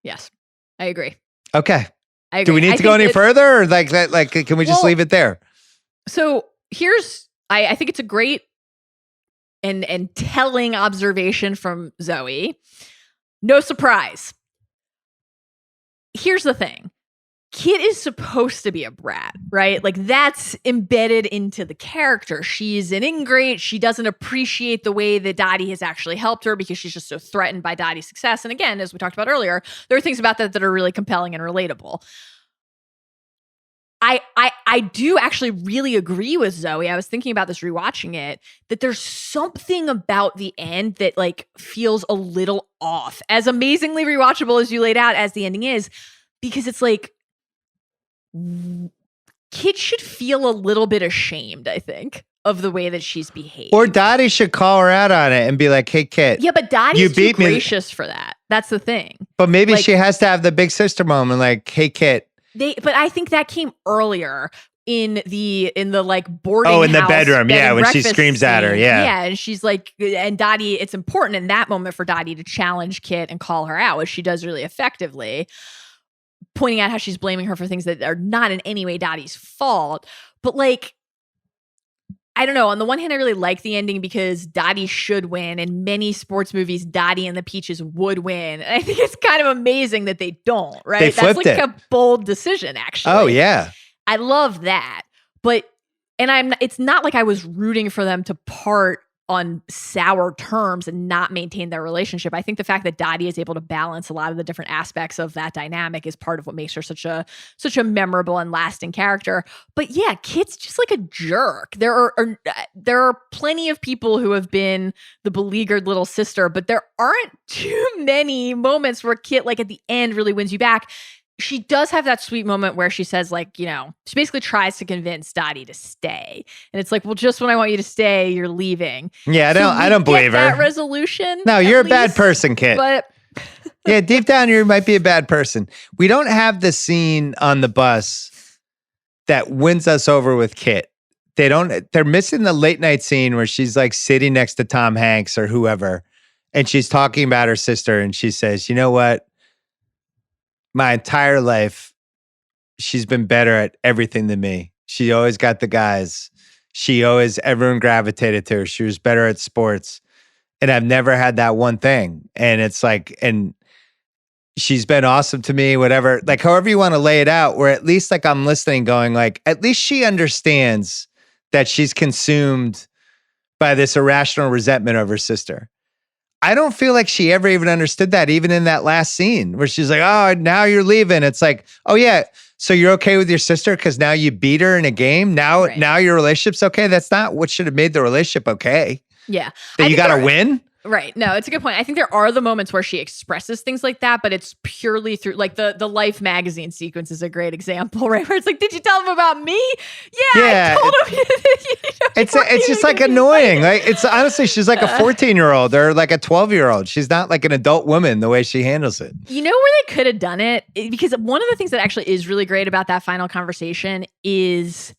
Yes. I agree. Okay. I agree. Do we need to go any further, or like can we just leave it there? So I think it's a great and telling observation from Zoe. No surprise. Here's the thing. Kit is supposed to be a brat, right? Like, that's embedded into the character. She's an ingrate. She doesn't appreciate the way that Dottie has actually helped her because she's just so threatened by Dottie's success. And again, as we talked about earlier, there are things about that are really compelling and relatable. I do actually really agree with Zoe. I was thinking about this rewatching it, that there's something about the end that like feels a little off. As amazingly rewatchable as you laid out as the ending is, because it's like, Kit should feel a little bit ashamed, I think, of the way that she's behaved. Or Dottie should call her out on it and be like, "Hey, Kit." Yeah, but Dottie's too gracious for that. That's the thing. But maybe she has to have the big sister moment, like, "Hey, Kit." But I think that came earlier in the like boarding house. Oh, in the bedroom, yeah, when she screams at her, yeah. Yeah, and she's like, and Dottie, it's important in that moment for Dottie to challenge Kit and call her out, which she does really effectively, pointing out how she's blaming her for things that are not in any way Dottie's fault. But like, I don't know. On the one hand, I really like the ending because Dottie should win. In many sports movies, Dottie and the Peaches would win. And I think it's kind of amazing that they don't, right? They flipped That's like it. a bold decision, actually. Oh, yeah. I love that. But, it's not like I was rooting for them to part on sour terms and not maintain their relationship. I think the fact that Dottie is able to balance a lot of the different aspects of that dynamic is part of what makes her such a memorable and lasting character. But yeah, Kit's just like a jerk. There are plenty of people who have been the beleaguered little sister, but there aren't too many moments where Kit, like at the end, really wins you back. She does have that sweet moment where she says, like, she basically tries to convince Dottie to stay. And it's like, well, just when I want you to stay, you're leaving. Yeah, I don't believe her. That resolution. No, you're a bad person, Kit. But yeah, deep down, you might be a bad person. We don't have the scene on the bus that wins us over with Kit. They're missing the late night scene where she's like sitting next to Tom Hanks or whoever, and she's talking about her sister, and she says, "You know what? My entire life, she's been better at everything than me. She always got the guys. Everyone gravitated to her. She was better at sports. And I've never had that one thing." And it's like, and she's been awesome to me, whatever, like however you want to lay it out, where at least like I'm listening going like, at least she understands that she's consumed by this irrational resentment of her sister. I don't feel like she ever even understood that, even in that last scene where she's like, "Oh, now you're leaving." It's like, "Oh yeah, so you're okay with your sister because now you beat her in a game? Now your relationship's okay?" That's not what should have made the relationship okay. Yeah. That you got to win? Right. No, it's a good point. I think there are the moments where she expresses things like that, but it's purely through like the Life magazine sequence is a great example, right? Where it's like, did you tell him about me? Yeah, I told him. It's just like annoying. Like it's honestly, she's like a 14-year-old or like a 12-year-old. She's not like an adult woman the way she handles it. You know where they could have done it? Because one of the things that actually is really great about that final conversation is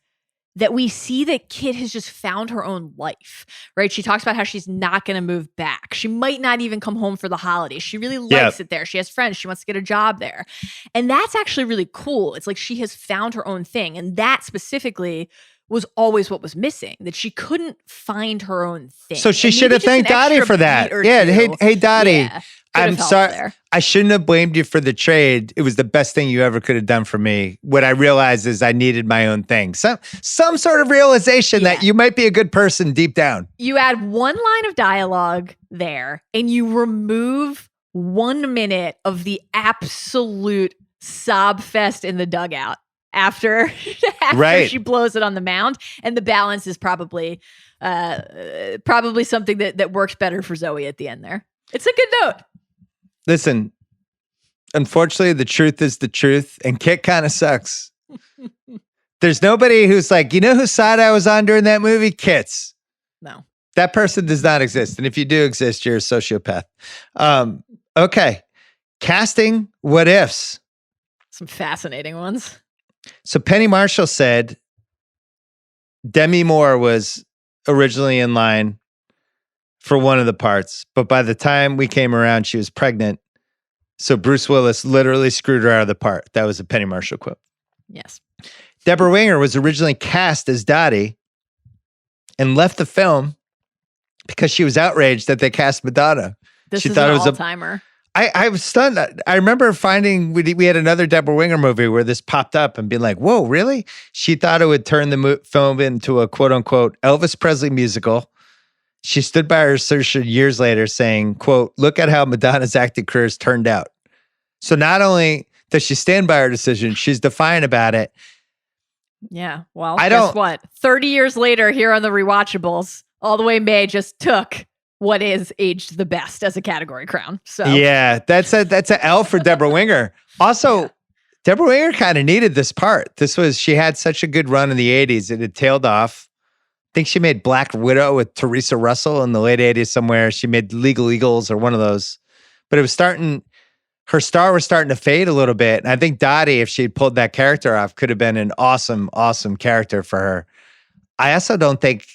that we see that Kit has just found her own life, right? She talks about how she's not going to move back. She might not even come home for the holidays. She really likes it there. She has friends. She wants to get a job there. And that's actually really cool. It's like she has found her own thing. And that specifically was always what was missing, that she couldn't find her own thing. So she should have thanked Dottie for that. Yeah. Hey, Dottie. Yeah. I'm sorry. I shouldn't have blamed you for the trade. It was the best thing you ever could have done for me. What I realized is I needed my own thing. Some sort of realization that you might be a good person deep down. You add one line of dialogue there and you remove 1 minute of the absolute sob fest in the dugout after she blows it on the mound. And the balance is probably something that works better for Zoe at the end there. It's a good note. Listen, unfortunately, the truth is the truth, and Kit kind of sucks. There's nobody who's like, you know whose side I was on during that movie? Kit's. No. That person does not exist. And if you do exist, you're a sociopath. Okay. Casting what-ifs. Some fascinating ones. So Penny Marshall said Demi Moore was originally in line for one of the parts, but by the time we came around, she was pregnant. So Bruce Willis literally screwed her out of the part. That was a Penny Marshall quote. Yes. Deborah Winger was originally cast as Dottie and left the film because she was outraged that they cast Madonna. She thought it was an all-timer. I was stunned. I remember finding we had another Deborah Winger movie where this popped up and being like, whoa, really? She thought it would turn the film into a quote unquote Elvis Presley musical. She stood by her assertion years later saying, quote, look at how Madonna's acting career has turned out. So not only does she stand by her decision, she's defiant about it. Yeah. Well, guess what? 30 years later here on the Rewatchables, All the Way May just took what is aged the best as a category crown. So yeah, that's a L for Deborah Winger. Also, Deborah Winger kind of needed this part. She had such a good run in the 80s. It had tailed off. I think she made Black Widow with Teresa Russell in the late 80s somewhere. She made Legal Eagles or one of those. But her star was starting to fade a little bit. And I think Dottie, if she had pulled that character off, could have been an awesome, awesome character for her. I also don't think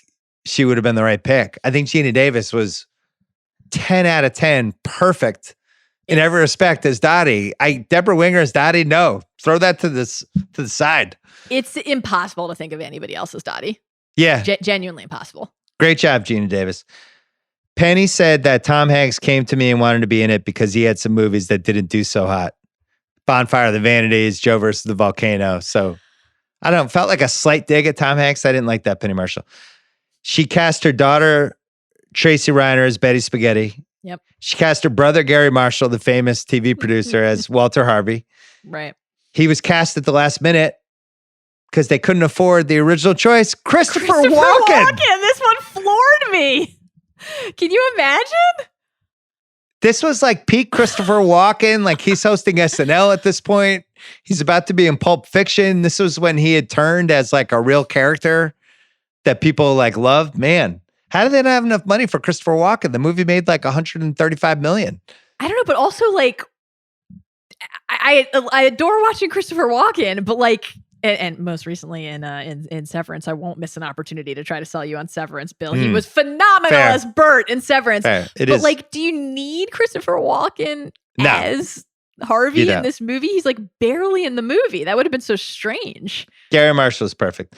she would have been the right pick. I think Geena Davis was 10 out of 10 perfect in every respect as Dottie. Deborah Winger as Dottie, no. Throw that to the side. It's impossible to think of anybody else as Dottie. Yeah. Genuinely impossible. Great job, Geena Davis. Penny said that Tom Hanks came to me and wanted to be in it because he had some movies that didn't do so hot. Bonfire of the Vanities, Joe versus the Volcano. So, I don't know, felt like a slight dig at Tom Hanks. I didn't like that, Penny Marshall. She cast her daughter, Tracy Reiner, as Betty Spaghetti. Yep. She cast her brother, Gary Marshall, the famous TV producer, as Walter Harvey. Right. He was cast at the last minute because they couldn't afford the original choice, Christopher Walken. This one floored me. Can you imagine? This was like peak Christopher Walken. Like he's hosting SNL at this point. He's about to be in Pulp Fiction. This was when he had turned as like a real character that people like loved. Man, how did they not have enough money for Christopher Walken? The movie made like $135 million. I don't know, but also like I adore watching Christopher Walken, but like and most recently in Severance, I won't miss an opportunity to try to sell you on Severance, Bill. He was phenomenal as Bert in Severance. But like, do you need Christopher Walken as Harvey in this movie? He's like barely in the movie. That would have been so strange. Gary Marshall is perfect.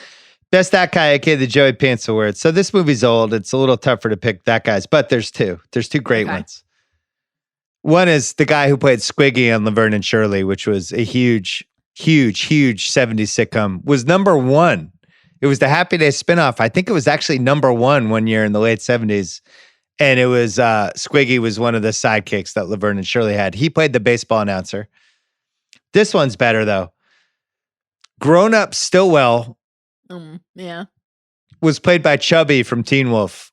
Best that guy, aka the Joey Pants Award. So this movie's old. It's a little tougher to pick that guy's, but there's two. There's two great ones. One is the guy who played Squiggy on Laverne and Shirley, which was a huge 70s sitcom, was number one. It was the Happy Days spinoff. I think it was actually number one year in the late 70s. And it was, Squiggy was one of the sidekicks that Laverne and Shirley had. He played the baseball announcer. This one's better though. Grown Up Stillwell was played by Chubby from Teen Wolf.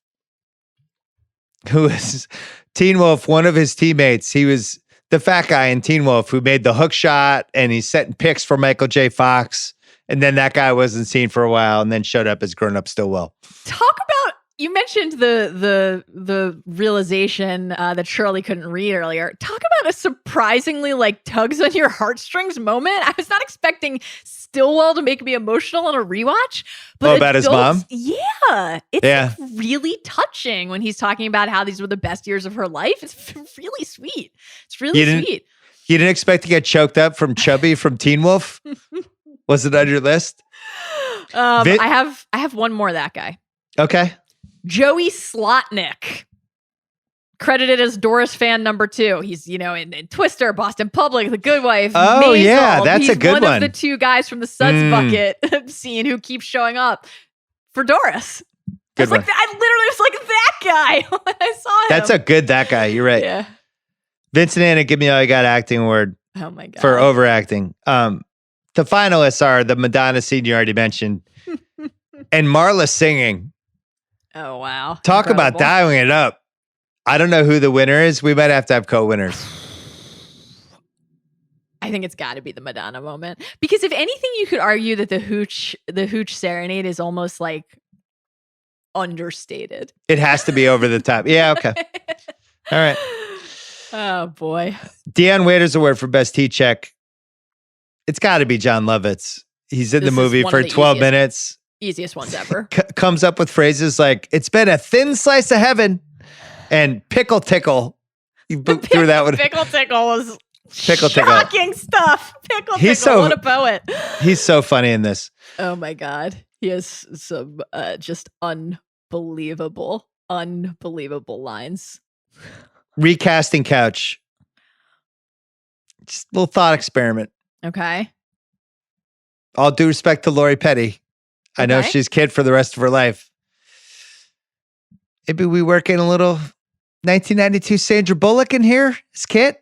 who is Teen Wolf, one of his teammates. He was the fat guy in Teen Wolf who made the hook shot and he's setting picks for Michael J. Fox. And then that guy wasn't seen for a while and then showed up as Grown Up Stillwell. Talk about, you mentioned the realization that Shirley couldn't read earlier. Talk about a surprisingly like tugs on your heartstrings moment. I was not expecting Stillwell to make me emotional on a rewatch. But about his mom? Yeah. It's like really touching when he's talking about how these were the best years of her life. It's really sweet. It's really sweet. You didn't expect to get choked up from Chubby from Teen Wolf? Was it on your list? I have one more of that guy. Okay. Joey Slotnick. Credited as Doris fan number 2. He's, in Twister, Boston Public, The Good Wife. Oh, Maisel. yeah, that's He's a good one. One of the 2 guys from the Suds Bucket scene who keeps showing up for Doris. Good one. I literally was like, that guy when I saw him. That's a good that guy. You're right. Yeah. Vincent Anna, give me all you got acting award. Oh my God. For overacting. The finalists are the Madonna scene you already mentioned and Marla singing. Oh, wow. Talk about dialing it up. I don't know who the winner is. We might have to have co-winners. I think it's got to be the Madonna moment. Because if anything, you could argue that the hooch serenade is almost like understated. It has to be over the top. Yeah, okay. All right. Oh, boy. Dion Waiters Award for Best T-Check. It's got to be John Lovitz. He's in the movie for 12 minutes. Easiest ones ever. Comes up with phrases like, it's been a thin slice of heaven and pickle tickle. You threw that one. Pickle tickle was shocking stuff. Pickle tickle, what a poet. He's so funny in this. Oh my God. He has some just unbelievable lines. Recasting couch. Just a little thought experiment. Okay. All due respect to Lori Petty. I know she's kid for the rest of her life. Maybe we work in a little 1992 Sandra Bullock in here as Kit.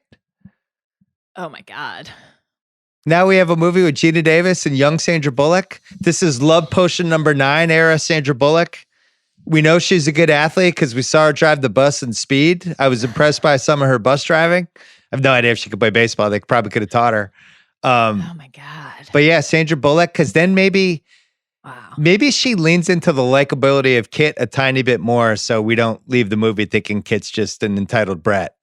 Oh my God. Now we have a movie with Geena Davis and young Sandra Bullock. This is Love Potion #9 era Sandra Bullock. We know she's a good athlete because we saw her drive the bus in Speed. I was impressed by some of her bus driving. I have no idea if she could play baseball. They probably could have taught her. Oh my God. But yeah, Sandra Bullock, because then maybe she leans into the likability of Kit a tiny bit more so we don't leave the movie thinking Kit's just an entitled brat.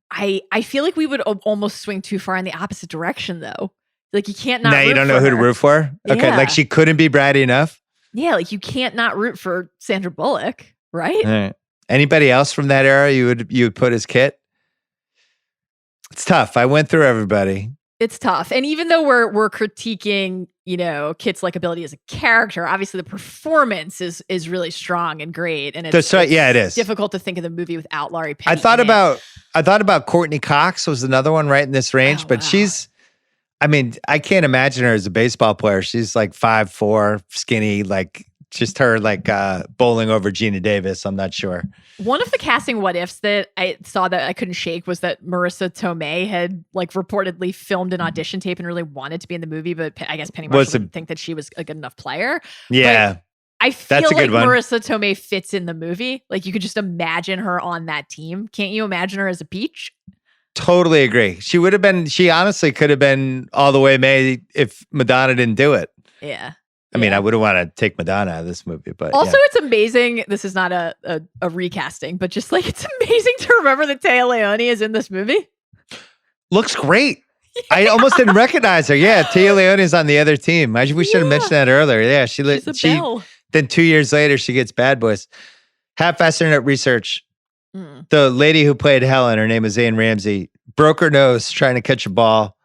I feel like we would almost swing too far in the opposite direction, though. Like, you can't not now root you don't for know who her. to root for? Okay, Yeah. like she couldn't be bratty enough? Yeah, like you can't not root for Sandra Bullock, right? All right. Anybody else from that era you would put as Kit? It's tough. I went through everybody. It's tough. And even though we're critiquing, Kit's likability as a character, obviously the performance is really strong and great. And it's it is difficult to think of the movie without Laurie Penny. I thought about Courtney Cox was another one right in this range, but I can't imagine her as a baseball player. She's like 5'4", skinny, like just her like bowling over Geena Davis. I'm not sure. One of the casting what-ifs that I saw that I couldn't shake was that Marissa Tomei had like reportedly filmed an audition tape and really wanted to be in the movie, but I guess Penny Marshall didn't think that she was a good enough player. Yeah. But I feel like Marissa Tomei fits in the movie. Like you could just imagine her on that team. Can't you imagine her as a peach? Totally agree. She honestly could have been all the way May if Madonna didn't do it. Yeah. I mean, I wouldn't want to take Madonna out of this movie, but also it's amazing. This is not a recasting, but just like it's amazing to remember that Téa Leoni is in this movie. Looks great. Yeah. I almost didn't recognize her. Yeah, Téa Leoni's on the other team. We should have mentioned that earlier. Yeah, she then 2 years later she gets Bad Boys. Half-assed internet research. The lady who played Helen, her name is Anne Ramsey, broke her nose trying to catch a ball.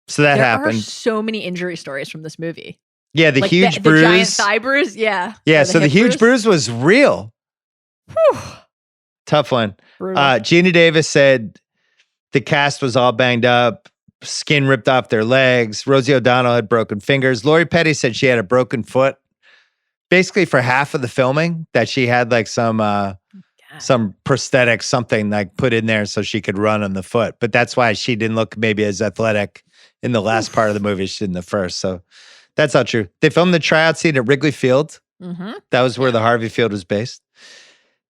So that happened. There are so many injury stories from this movie. Yeah, the huge bruise. The giant thigh bruise, yeah. Yeah, so the huge bruise was real. Whew. Tough one. Geena Davis said the cast was all banged up, skin ripped off their legs. Rosie O'Donnell had broken fingers. Lori Petty said she had a broken foot. Basically for half of the filming, that she had like some prosthetic, something like put in there so she could run on the foot. But that's why she didn't look maybe as athletic in the last part of the movie as she did in the first. So that's not true. They filmed the tryout scene at Wrigley Field. Mm-hmm. That was where the Harvey Field was based.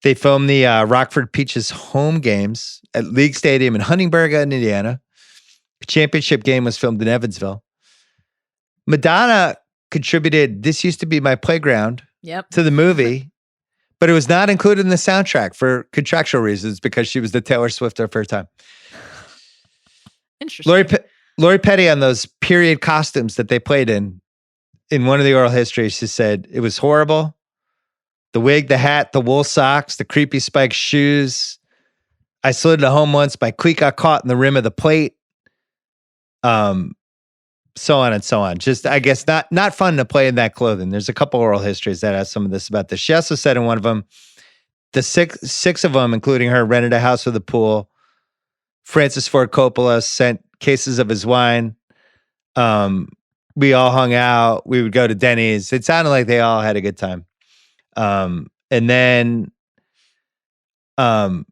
They filmed the Rockford Peaches home games at League Stadium in Huntingburg, Indiana. The championship game was filmed in Evansville. Madonna contributed This Used to Be My Playground to the movie, but it was not included in the soundtrack for contractual reasons because she was the Taylor Swift of her time. Interesting. Lori Petty on those period costumes that they played in one of the oral histories, she said, it was horrible. The wig, the hat, the wool socks, the creepy spiked shoes. I slid it home once. My cleat got caught in the rim of the plate. So on and so on. Just, I guess, not fun to play in that clothing. There's a couple oral histories that have some of this about this. She also said in one of them, the six of them, including her, rented a house with a pool. Francis Ford Coppola sent cases of his wine. We all hung out. We would go to Denny's. It sounded like they all had a good time. And then the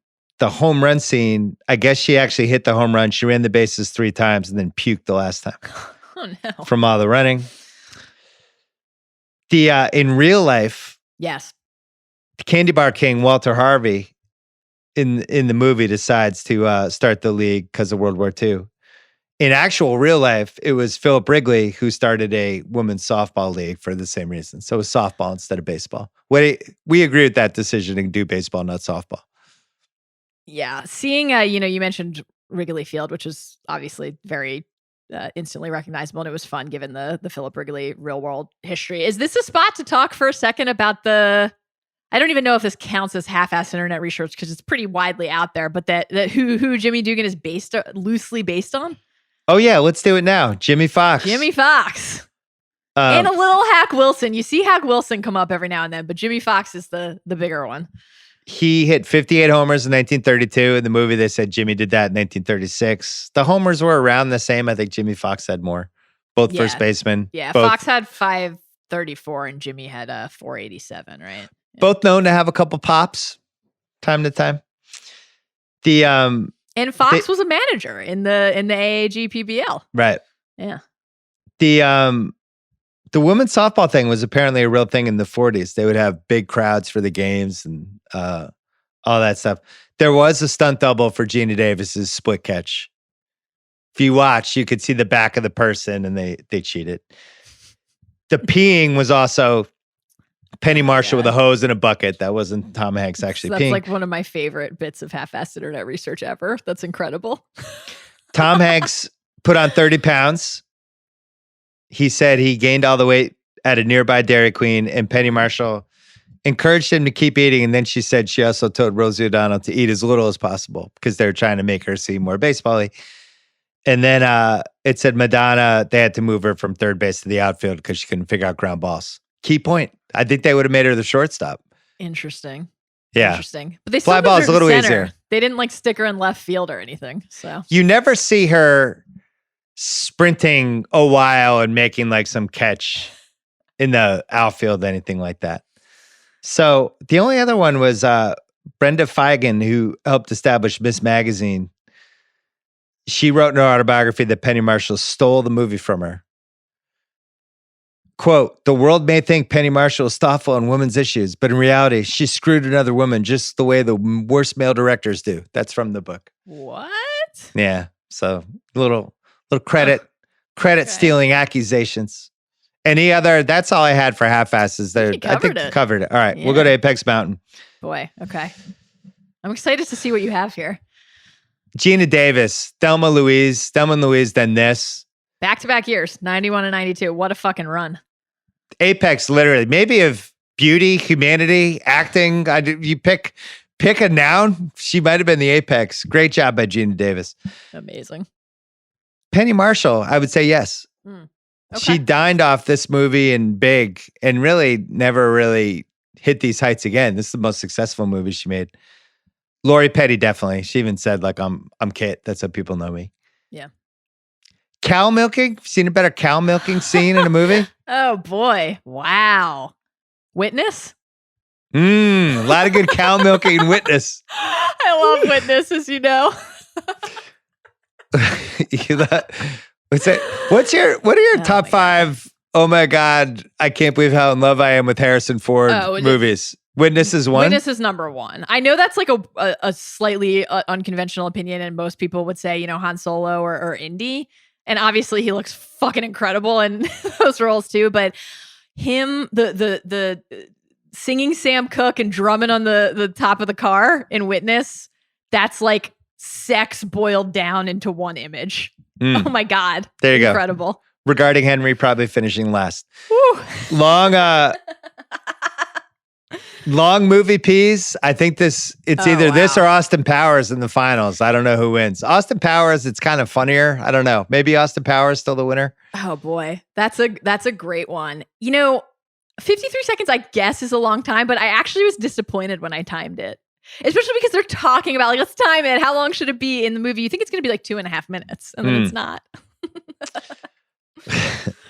home run scene, I guess she actually hit the home run. She ran the bases 3 times and then puked the last time. Oh, no. From all the running. In real life, yes, the Candy Bar King, Walter Harvey, in the movie decides to start the league because of World War II. In actual real life, it was Philip Wrigley who started a women's softball league for the same reason. So it was softball instead of baseball. We agree with that decision and do baseball, not softball. Yeah. Seeing, you mentioned Wrigley Field, which is obviously very instantly recognizable, and it was fun given the Philip Wrigley real world history. Is this a spot to talk for a second about I don't even know if this counts as half-assed internet research because it's pretty widely out there, but that who Jimmy Dugan is loosely based on? Oh yeah, let's do it now. Jimmy Fox. And a little Hack Wilson. You see Hack Wilson come up every now and then, but Jimmy Fox is the bigger one. He hit 58 homers in 1932. In the movie, they said Jimmy did that in 1936. The homers were around the same. I think Jimmy Fox had more. Both first basemen. Yeah, both, Fox had 534 and Jimmy had 487, right? Yeah. Both known to have a couple pops time to time. And Fox was a manager in the AAG PBL. Right. Yeah. The women's softball thing was apparently a real thing in the 40s. They would have big crowds for the games and all that stuff. There was a stunt double for Geena Davis's split catch. If you watch, you could see the back of the person and they cheated. The peeing was also Penny Marshall with a hose and a bucket. That wasn't Tom Hanks actually peeing. That's like one of my favorite bits of half-assed internet research ever. That's incredible. Tom Hanks put on 30 pounds. He said he gained all the weight at a nearby Dairy Queen, and Penny Marshall encouraged him to keep eating. And then she said she also told Rosie O'Donnell to eat as little as possible because they were trying to make her seem more baseball-y. And then it said Madonna, they had to move her from third base to the outfield because she couldn't figure out ground balls. Key point. I think they would have made her the shortstop. Interesting. Yeah. Interesting. But they fly ball is a little easier. They didn't stick her in left field or anything. So you never see her sprinting a while and making some catch in the outfield, anything like that. So the only other one was Brenda Feigen, who helped establish Miss Magazine. She wrote in her autobiography that Penny Marshall stole the movie from her. Quote, the world may think Penny Marshall is thoughtful on women's issues, but in reality, she screwed another woman just the way the worst male directors do. That's from the book. What? Yeah. So little credit stealing accusations. Any other, that's all I had for half-asses there. I think covered it. All right. Yeah. We'll go to Apex Mountain. Boy. Okay. I'm excited to see what you have here. Geena Davis, Thelma and Louise, then this. Back-to-back years, 91 and 92. What a fucking run. Apex, literally. Maybe of beauty, humanity, acting. You pick a noun. She might have been the apex. Great job by Geena Davis. Amazing. Penny Marshall, I would say yes. Okay. She dined off this movie and big and really never really hit these heights again. This is the most successful movie she made. Lori Petty, definitely. She even said, I'm Kit. That's how people know me. Yeah. Cow milking? Seen a better cow milking scene in a movie? Oh, boy. Wow. Witness? A lot of good cow milking in Witness. I love Witness, as you know. What are your top 5? Oh my God, I can't believe how in love I am with Harrison Ford movies. Witness is one? Witness is number one. I know that's like a slightly unconventional opinion, and most people would say, Han Solo or Indy. And obviously he looks fucking incredible in those roles too. But him, the singing Sam Cooke and drumming on the top of the car in Witness, that's like sex boiled down into one image. Oh my God. There you incredible. Go. Regarding Henry probably finishing last. Woo. Long movie piece. I think it's either this or Austin Powers in the finals. I don't know who wins. Austin Powers, it's kind of funnier. I don't know. Maybe Austin Powers still the winner. Oh boy. That's a great one. 53 seconds, I guess, is a long time, but I actually was disappointed when I timed it. Especially because they're talking about, let's time it. How long should it be in the movie? You think it's going to be like 2.5 minutes, and then it's not.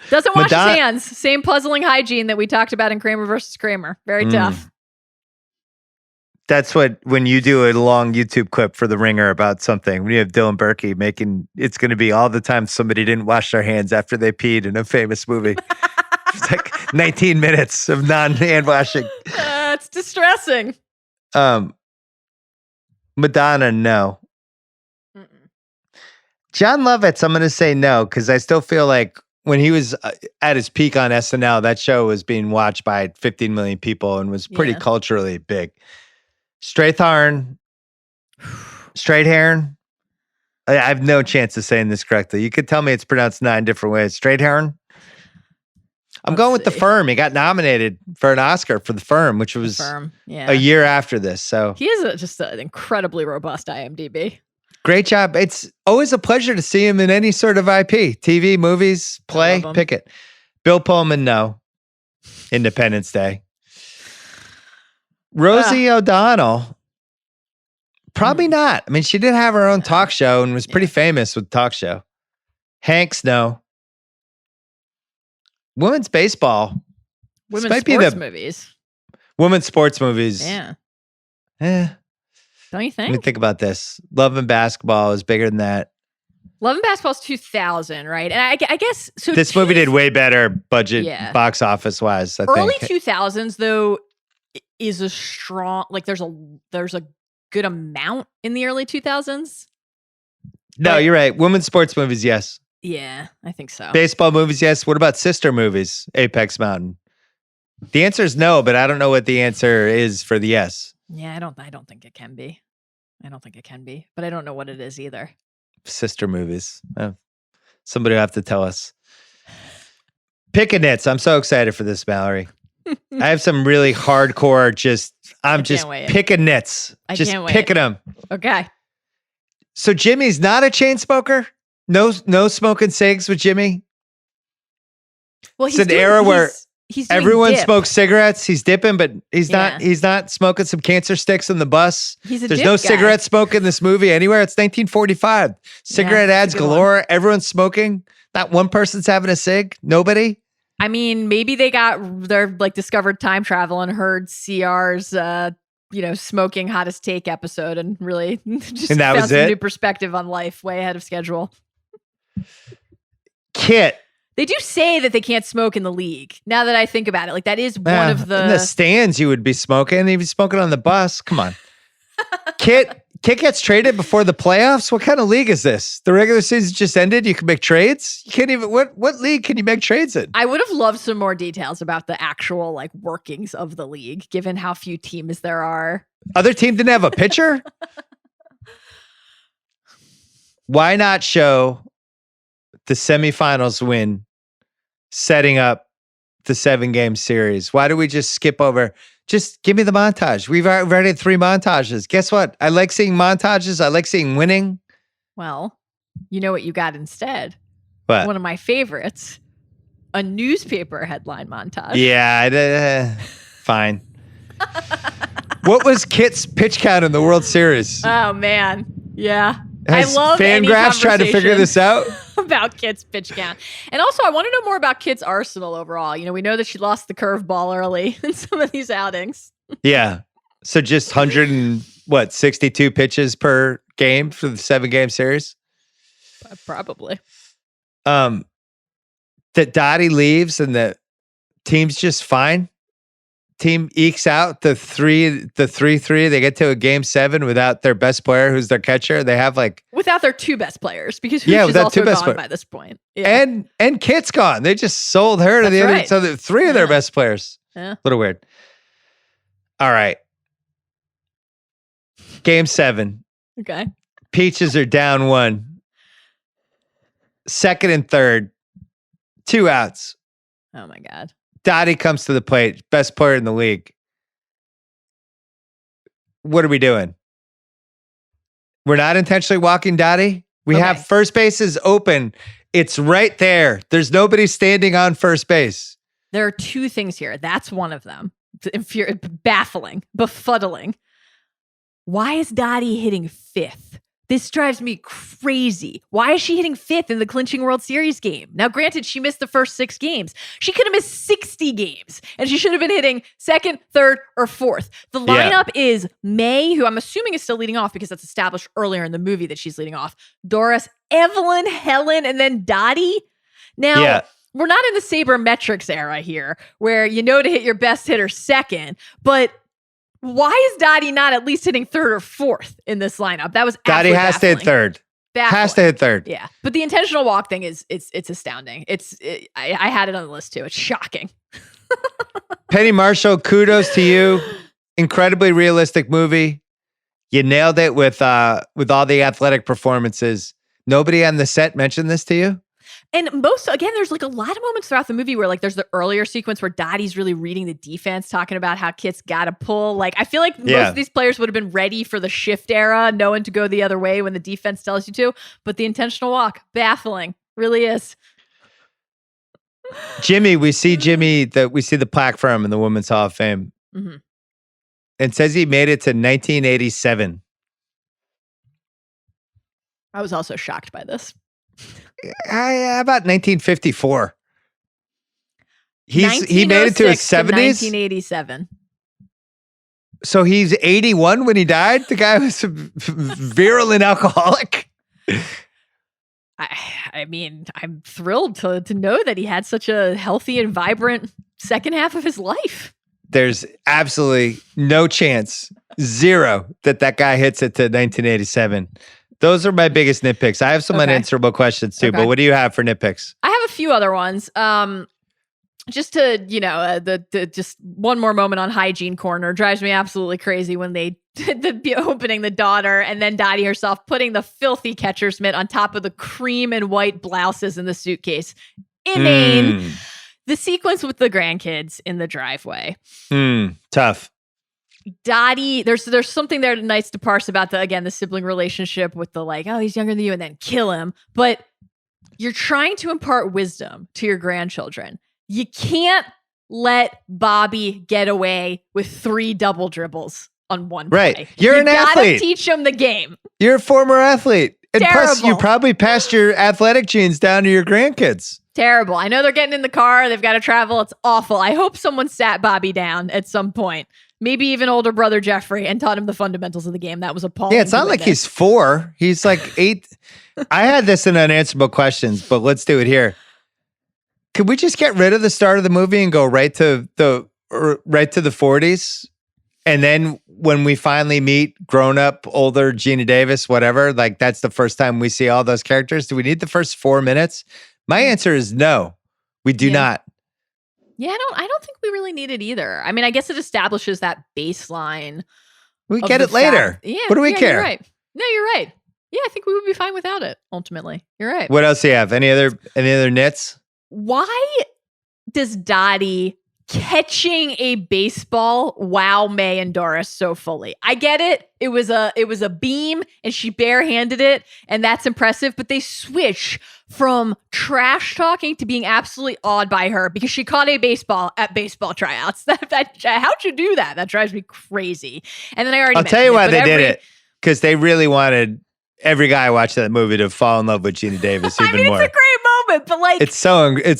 Doesn't wash his hands. Same puzzling hygiene that we talked about in Kramer versus Kramer. Very tough. That's when you do a long YouTube clip for The Ringer about something, when you have Dylan Berkey it's going to be all the time somebody didn't wash their hands after they peed in a famous movie. It's like 19 minutes of non-hand washing. It's distressing. Madonna, no. John Lovitz, I'm going to say no, because I still feel like when he was at his peak on SNL, that show was being watched by 15 million people and was pretty culturally big. Straightharn. I have no chance of saying this correctly. You could tell me it's pronounced 9 different ways. Straightharn. I'm going with The Firm. He got nominated for an Oscar for The Firm, which was a year after this. So he is just an incredibly robust IMDb. Great job. It's always a pleasure to see him in any sort of IP, TV, movies, play, pick it. Bill Pullman, no. Independence Day. Rosie O'Donnell, probably not. I mean, she did have her own talk show and was pretty famous with talk show. Hanks, no. Women's baseball. Women's sports movies. Women's sports movies. Yeah. Don't you think? Let me think about this. Love and Basketball is bigger than that. Love and Basketball is 2000, right? And I guess so. This movie did way better budget box office wise. Early 2000s though is a strong, like there's a good amount in the early 2000s. No, you're right. Women's sports movies, yes. Yeah, I think so. Baseball movies, yes. What about sister movies? Apex Mountain. The answer is no, but I don't know what the answer is for the yes. Yeah, I don't think it can be. But I don't know what it is either. Sister movies. Somebody will have to tell us. Pickin' Nits. I'm so excited for this, Mallory. I have some really hardcore, I'm just picking nits. Just picking them. Okay. So Jimmy's not a chain smoker? No smoking cigs with Jimmy? Well, it's an era where everyone dip. smokes cigarettes. He's dipping, but he's not smoking some cancer sticks in the bus. There's no cigarette smoke in this movie anywhere. It's 1945. Cigarette ads galore. Everyone's smoking. Not one person's having a cig. Nobody. I mean, maybe they're like discovered time travel and heard CR's smoking hottest take episode and really just and that found was some it? new perspective on life way ahead of schedule. Kit. They do say that they can't smoke in the league. Now that I think about it, like that is one of the... In the stands, you would be smoking. He'd be smoking on the bus. Come on. Kit gets traded before the playoffs? What kind of league is this? The regular season just ended. You can make trades? You can't even... What league can you make trades in? I would have loved some more details about the actual like workings of the league, given how few teams there are. Other team didn't have a pitcher? Why not show the semifinals win setting up the 7-game series? Why do we just skip over? Just give me the montage. We've already had 3 montages. Guess what? I like seeing montages. I like seeing winning. Well, you know what you got instead? What? One of my favorites. A newspaper headline montage. Yeah, fine. What was Kit's pitch count in the World Series? Oh, man. Yeah. Has I love Fangraphs tried to figure this out? About Kit's pitch count. And also, I want to know more about Kit's arsenal overall. We know that she lost the curveball early in some of these outings. Yeah. So just 62 pitches per game for the 7-game series? Probably. That Dottie leaves and the team's just fine. team ekes out the 3-3. They get to a game 7 without their best player, who's their catcher. They have like without their 2 best players, because Hooch is also gone by this point. Yeah. And Kit's gone. They just sold her to the other. So the 3 of their best players. Yeah. A little weird. All right. Game 7. Okay. Peaches are down 1. Second and third. 2 outs. Oh my God. Dottie comes to the plate. Best player in the league. What are we doing? We're not intentionally walking Dottie. We have first base is open. It's right there. There's nobody standing on first base. There are 2 things here. That's one of them. Baffling, befuddling. Why is Dottie hitting 5th? This drives me crazy. Why is she hitting 5th in the clinching World Series game? Now, granted, she missed the first 6 games. She could have missed 60 games, and she should have been hitting 2nd, 3rd, or 4th. The lineup is May, who I'm assuming is still leading off because that's established earlier in the movie that she's leading off. Doris, Evelyn, Helen, and then Dottie. Now, we're not in the sabermetrics era here, where you know to hit your best hitter second, but why is Dottie not at least hitting 3rd or 4th in this lineup? That was Dottie has baffling. to hit 3rd. Baffling. Has to hit 3rd. Yeah, but the intentional walk thing is it's astounding. I had it on the list too. It's shocking. Penny Marshall, kudos to you. Incredibly realistic movie. You nailed it with all the athletic performances. Nobody on the set mentioned this to you? And there's like a lot of moments throughout the movie where like there's the earlier sequence where Dottie's really reading the defense, talking about how Kit's got to pull. Like, I feel like most of these players would have been ready for the shift era, knowing to go the other way when the defense tells you to. But the intentional walk, baffling, really is. Jimmy, we see the plaque for him in the Women's Hall of Fame. Mm-hmm. It says he made it to 1987. I was also shocked by this. How about 1954? He made it to his 70s. 1987. So he's 81 when he died. The guy was a virulent alcoholic. I mean, I'm thrilled to know that he had such a healthy and vibrant second half of his life. There's absolutely no chance, 0, that guy hits it to 1987. Those are my biggest nitpicks. I have some unanswerable questions too, but what do you have for nitpicks? I have a few other ones. Just to, just one more moment on hygiene corner drives me absolutely crazy when they did opening the daughter and then Dottie herself putting the filthy catcher's mitt on top of the cream and white blouses in the suitcase. Inane. The sequence with the grandkids in the driveway. Tough. Dottie, there's something there nice to parse about the sibling relationship with the like, oh, he's younger than you and then kill him. But you're trying to impart wisdom to your grandchildren. You can't let Bobby get away with 3 double dribbles on one play. Right. You're an athlete. You gotta teach him the game. You're a former athlete. And Terrible. plus, you probably passed your athletic genes down to your grandkids. Terrible. I know they're getting in the car. They've got to travel. It's awful. I hope someone sat Bobby down at some point. Maybe even older brother Jeffrey and taught him the fundamentals of the game. That was appalling. Yeah, it's not like he's 4. He's like 8. I had this in unanswerable questions, but let's do it here. Could we just get rid of the start of the movie and go right to the 40s? And then when we finally meet grown-up, older Geena Davis, whatever, like that's the first time we see all those characters. Do we need the first 4 minutes? My answer is no. We do not. Yeah, I don't think we really need it either. I mean, I guess it establishes that baseline. We get it later. Yeah. What do we care? You're right. No, you're right. Yeah, I think we would be fine without it, ultimately. You're right. What else do you have? Any other nits? Why does Dottie catching a baseball wow May and Doris so fully? I get it. It was a beam and she barehanded it, and that's impressive, but they switch from trash talking to being absolutely awed by her because she caught a baseball at baseball tryouts. How'd you do that? That drives me crazy. And then I'll tell you why they did it. Because they really wanted every guy watching that movie to fall in love with Geena Davis even more. It's a great moment, but like it's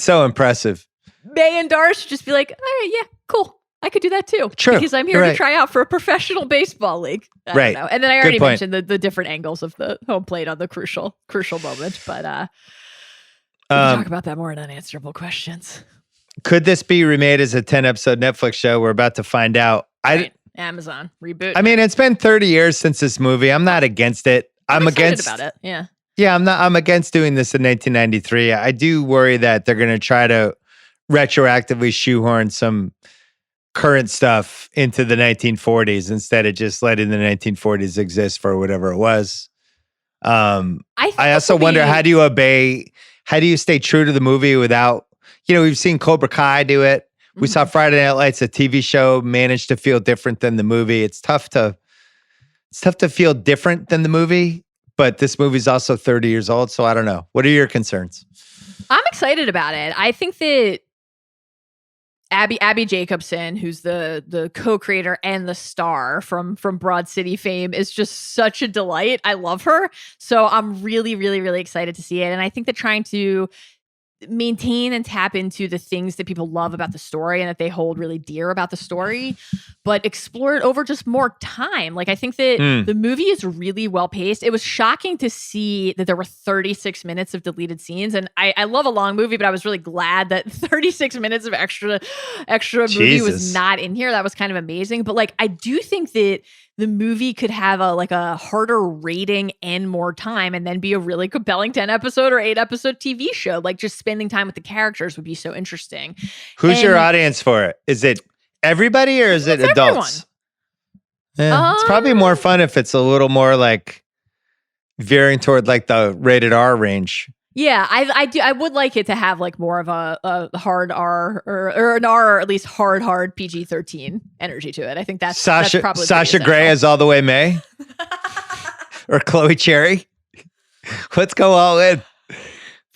so impressive. May and Doris should just be like, all right, yeah, cool. I could do that too. True. Because I'm here to try out for a professional baseball league. I don't know. And then I already mentioned the different angles of the home plate on the crucial moment. But we'll talk about that more in unanswerable questions. Could this be remade as a 10-episode Netflix show? We're about to find out. Right. Amazon reboot. I mean, it's been 30 years since this movie. I'm not against it. I'm excited against about it. Yeah. Yeah, I'm against doing this in 1993. I do worry that they're going to try to retroactively shoehorn some current stuff into the 1940s instead of just letting the 1940s exist for whatever it was. I also wonder, how do you stay true to the movie without, we've seen Cobra Kai do it. We saw Friday Night Lights, a TV show, managed to feel different than the movie. It's tough to feel different than the movie, but this movie's also 30 years old, so I don't know. What are your concerns? I'm excited about it. I think that Abby Jacobson, who's the co-creator and the star from Broad City fame, is just such a delight. I love her. So I'm really, really, really excited to see it. And I think that trying to maintain and tap into the things that people love about the story and that they hold really dear about the story, but explore it over just more time. Like, I think that the movie is really well paced. It was shocking to see that there were 36 minutes of deleted scenes. And I love a long movie, but I was really glad that 36 minutes of extra movie was not in here. That was kind of amazing. But like, I do think that the movie could have a harder rating and more time and then be a really compelling 10-episode or 8-episode TV show. Like, just spending time with the characters would be so interesting. Who's your audience for it? Is it everybody or is it adults? Yeah, it's probably more fun if it's a little more like veering toward like the rated R range. Yeah, I would like it to have like more of a hard R or an R, or at least hard PG-13 energy to it. I think that's probably Sasha Grey as all the way May or Chloe Cherry. Let's go all in.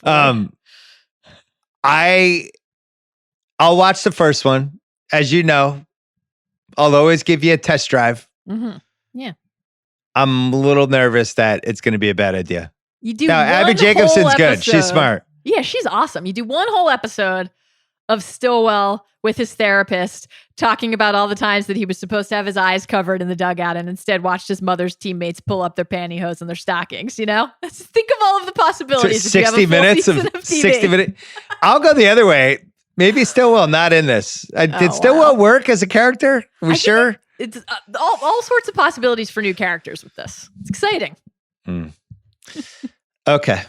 I'll watch the first one. As you know, I'll always give you a test drive. Mm-hmm. Yeah, I'm a little nervous that it's going to be a bad idea. You do. No, Abby Jacobson's good. She's smart. Yeah, she's awesome. You do one whole episode of Stillwell with his therapist talking about all the times that he was supposed to have his eyes covered in the dugout and instead watched his mother's teammates pull up their pantyhose and their stockings, Think of all of the possibilities. 60 minutes of 60 minutes. I'll go the other way. Maybe Stillwell not in this. Did Stillwell work as a character? We sure? It's all sorts of possibilities for new characters with this. It's exciting. Okay.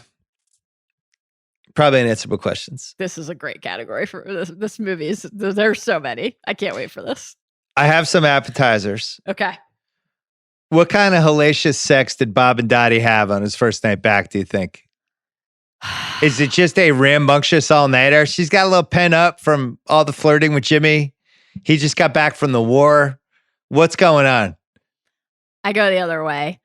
Probably unanswerable questions. This is a great category for this movie. There's so many. I can't wait for this. I have some appetizers. Okay. What kind of hellacious sex did Bob and Dottie have on his first night back, do you think? Is it just a rambunctious all-nighter? She's got a little pen up from all the flirting with Jimmy. He just got back from the war. What's going on? I go the other way.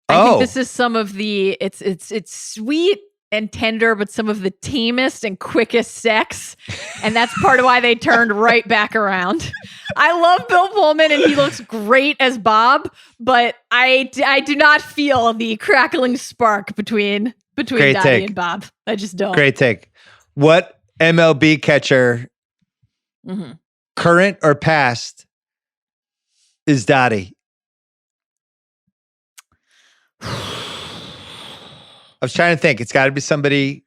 I think this is some of the it's sweet and tender, but some of the tamest and quickest sex. And that's part of why they turned right back around. I love Bill Pullman and he looks great as Bob, but I do not feel the crackling spark between Dottie and Bob. I just don't. Great take. What MLB catcher, current or past, is Dottie? I was trying to think. It's got to be somebody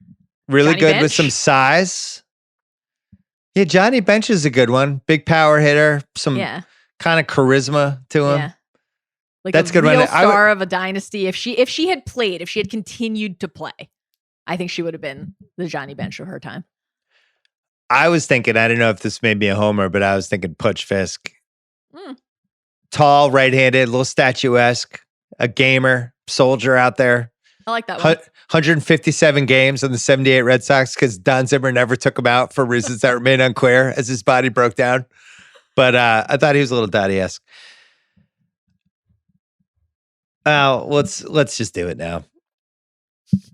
really Johnny good Bench? with some size. Yeah, Johnny Bench is a good one. Big power hitter. Some kind of charisma to him. Yeah. Like that's a good real one. Star of a dynasty. If she had played, if she had continued to play, I think she would have been the Johnny Bench of her time. I was thinking, I don't know if this made me a homer, but I was thinking Butch Fisk. Tall, right-handed, a little statuesque, a gamer, soldier out there. I like that one. 157 games on the 78 Red Sox because Don Zimmer never took him out for reasons that remain unclear as his body broke down. But I thought he was a little Dottie-esque. Let's just do it now.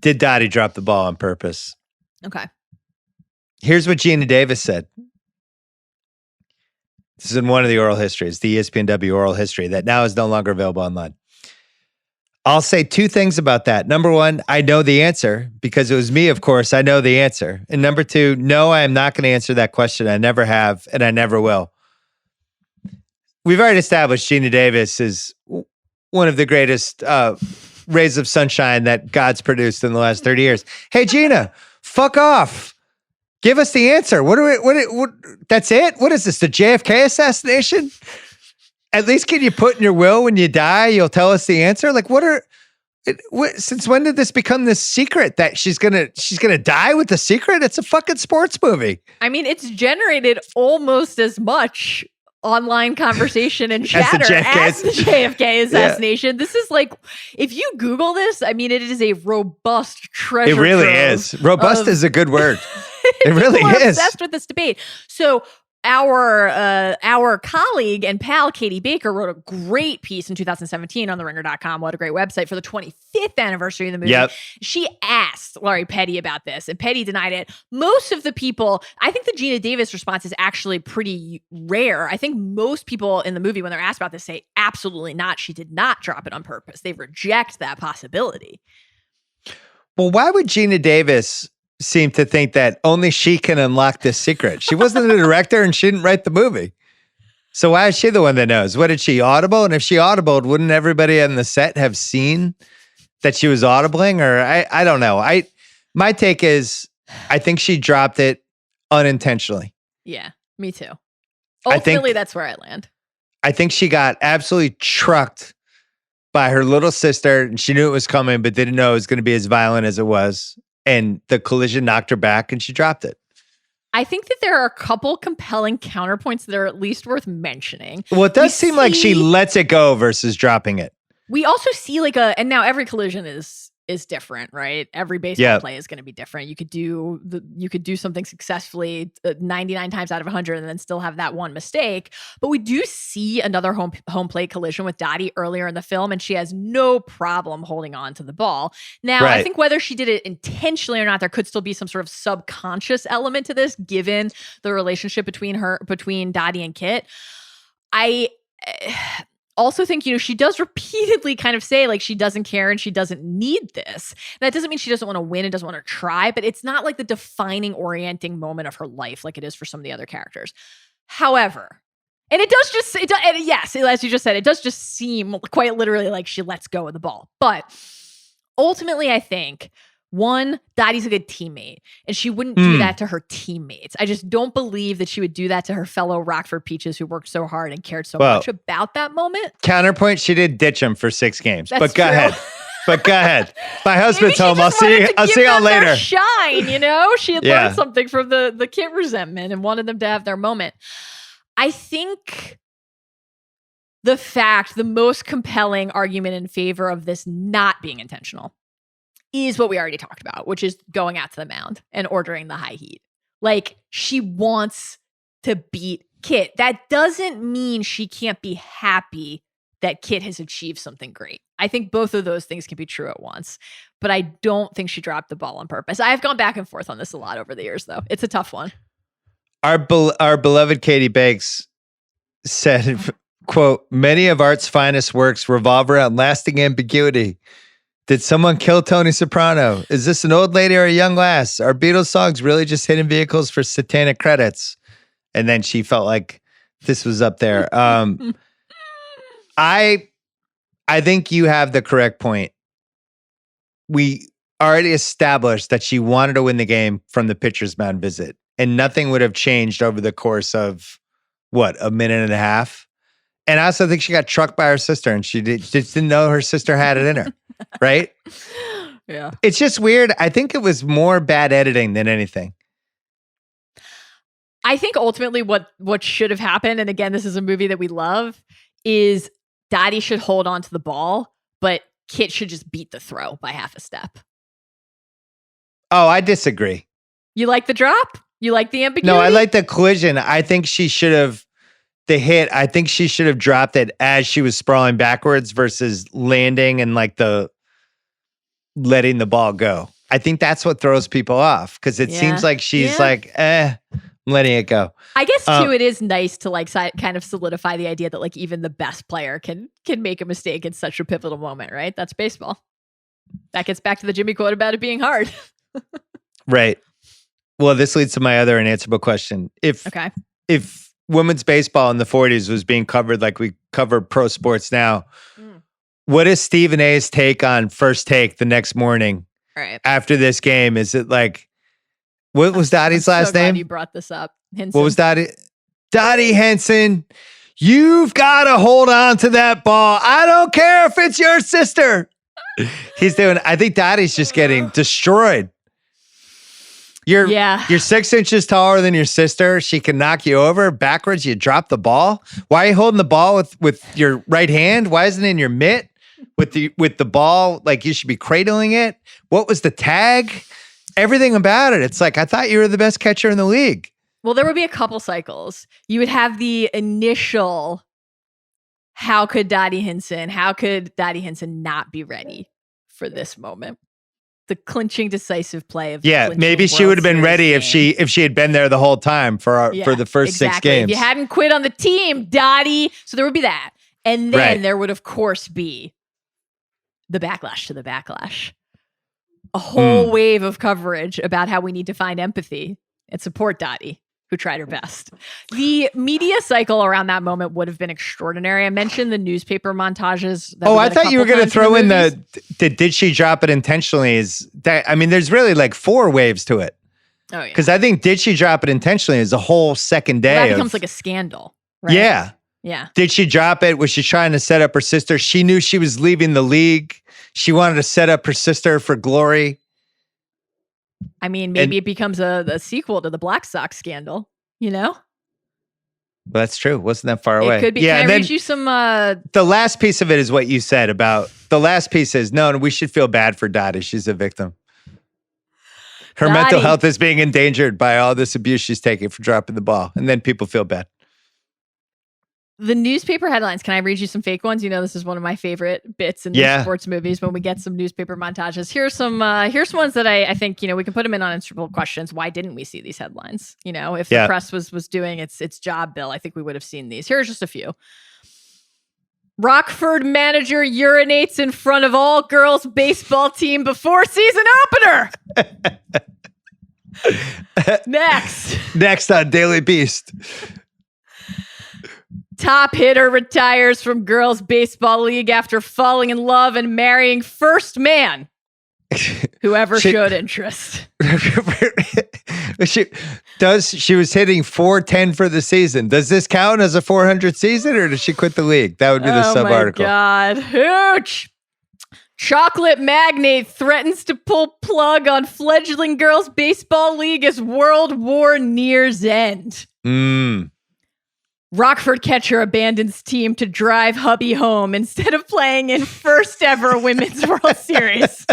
Did Dottie drop the ball on purpose? Okay. Here's what Geena Davis said. This is in one of the oral histories, the ESPNW oral history that now is no longer available online. I'll say two things about that. Number one, I know the answer because it was me, of course. I know the answer. And number two, no, I am not going to answer that question. I never have, and I never will. We've already established Geena Davis is one of the greatest rays of sunshine that God's produced in the last 30 years. Hey, Gina, fuck off. Give us the answer. What that's it? What is this? The JFK assassination? At least can you put in your will when you die, you'll tell us the answer? Like since when did this become this secret that she's gonna die with the secret? It's a fucking sports movie. I mean, it's generated almost as much online conversation and chatter as the JFK assassination. This is like, if you Google this, I mean, it is a robust treasure. It really is. Robust is a good word. It really is. Obsessed with this debate. So our colleague and pal Katie Baker wrote a great piece in 2017 on theringer.com. What a great website for the 25th anniversary of the movie. Yep. She asked Laurie Petty about this, and Petty denied it. Most of the people, I think the Geena Davis response is actually pretty rare. I think most people in the movie, when they're asked about this, say absolutely not. She did not drop it on purpose. They reject that possibility. Well, why would Geena Davis seem to think that only she can unlock this secret? She wasn't the director and she didn't write the movie. So why is she the one that knows? What did she audible? And if she audibled, wouldn't everybody on the set have seen that she was audibling? Or I don't know. My take is I think she dropped it unintentionally. Yeah, me too. Ultimately, that's where I land. I think she got absolutely trucked by her little sister, and she knew it was coming, but didn't know it was going to be as violent as it was. And the collision knocked her back and she dropped it. I think that there are a couple compelling counterpoints that are at least worth mentioning. Well, it does seem like she lets it go versus dropping it. We also see and now every collision is different, right? Every baseball play is going to be different. You could do something successfully 99 times out of 100 and then still have that one mistake. But we do see another home plate collision with Dottie earlier in the film, and she has no problem holding on to the ball. Now, I think whether she did it intentionally or not, there could still be some sort of subconscious element to this, given the relationship between Dottie and Kit. I also think, she does repeatedly kind of say like she doesn't care and she doesn't need this. That doesn't mean she doesn't want to win and doesn't want to try, but it's not like the defining orienting moment of her life like it is for some of the other characters. However, and yes, as you just said, it does just seem quite literally like she lets go of the ball. But ultimately, I think, one, Dottie's a good teammate, and she wouldn't do that to her teammates. I just don't believe that she would do that to her fellow Rockford Peaches who worked so hard and cared so much about that moment. Counterpoint, she did ditch him for 6 games. But go ahead. My husband's home. I'll see y'all later. Shine, she had learned something from the Kit resentment and wanted them to have their moment. I think the most compelling argument in favor of this not being intentional is what we already talked about, which is going out to the mound and ordering the high heat. Like, she wants to beat Kit. That doesn't mean she can't be happy that Kit has achieved something great. I think both of those things can be true at once, but I don't think she dropped the ball on purpose. I've gone back and forth on this a lot over the years, though. It's a tough one. Our beloved Katie Bakes said, quote, "Many of art's finest works revolve around lasting ambiguity. Did someone kill Tony Soprano? Is this an old lady or a young lass? Are Beatles songs really just hidden vehicles for satanic credits?" And then she felt like this was up there. I think you have the correct point. We already established that she wanted to win the game from the pitcher's mound visit, and nothing would have changed over the course of, a minute and a half? And I also think she got trucked by her sister, and she just didn't know her sister had it in her. Right? Yeah. It's just weird. I think it was more bad editing than anything. I think ultimately what should have happened, and again, this is a movie that we love, is Dottie should hold on to the ball, but Kit should just beat the throw by half a step. Oh, I disagree. You like the drop? You like the ambiguity? No, I like the collision. I think she should have I think she should have dropped it as she was sprawling backwards versus landing and letting the ball go. I think that's what throws people off, because it seems like she's I'm letting it go. I guess too, it is nice to kind of solidify the idea that even the best player can make a mistake in such a pivotal moment, right? That's baseball. That gets back to the Jimmy quote about it being hard. Right. Well, this leads to my other unanswerable question. If women's baseball in the 40s was being covered like we cover pro sports now, what is Stephen A's take on First Take the next morning after this game? Is it like, What was Dottie's I'm last so glad name? you brought this up. Henson. What was Dottie? Dottie Henson. You've got to hold on to that ball. I don't care if it's your sister. I think Dottie's just getting destroyed. You're 6 inches taller than your sister. She can knock you over backwards. You drop the ball. Why are you holding the ball with your right hand? Why isn't it in your mitt with the ball? Like you should be cradling it. What was the tag? Everything about it. It's like, I thought you were the best catcher in the league. Well, there would be a couple cycles. You would have the initial, how could Dottie Henson not be ready for this moment? The clinching decisive play of maybe she would have been ready if she had been there the whole time for the first 6 games. If you hadn't quit on the team, Dottie. So there would be that. And then there would of course be the backlash to the backlash. A whole wave of coverage about how we need to find empathy and support Dottie, who tried her best. The media cycle around that moment would have been extraordinary. I mentioned the newspaper montages. I thought you were going to throw in the did she drop it intentionally? There's really like 4 waves to it. Oh, yeah. Because I think did she drop it intentionally is a whole second day. That becomes like a scandal, right? Yeah. Yeah. Did she drop it? Was she trying to set up her sister? She knew she was leaving the league. She wanted to set up her sister for glory. I mean, maybe it becomes a sequel to the Black Sox scandal, you know? That's true. Wasn't that far away. It could be. Yeah, can I read you some... The last piece of it is what you said about... The last piece is, no, we should feel bad for Dottie. She's a victim. Her mental health is being endangered by all this abuse she's taking for dropping the ball. And then people feel bad. The newspaper headlines. Can I read you some fake ones? You know, this is one of my favorite bits in these sports movies when we get some newspaper montages. Here's some ones that I think, we can put them in unanswerable questions. Why didn't we see these headlines? If the press was doing its job, Bill, I think we would have seen these. Here's just a few. Rockford manager urinates in front of all girls baseball team before season opener. Next on Daily Beast. Top hitter retires from girls baseball league after falling in love and marrying first man. Whoever showed interest. She was hitting 410 for the season. Does this count as a 400 season or does she quit the league? That would be the sub-article. Oh my God. Hooch. Chocolate magnate threatens to pull plug on fledgling girls baseball league as World War nears end. Rockford catcher abandons team to drive hubby home instead of playing in first ever Women's World Series.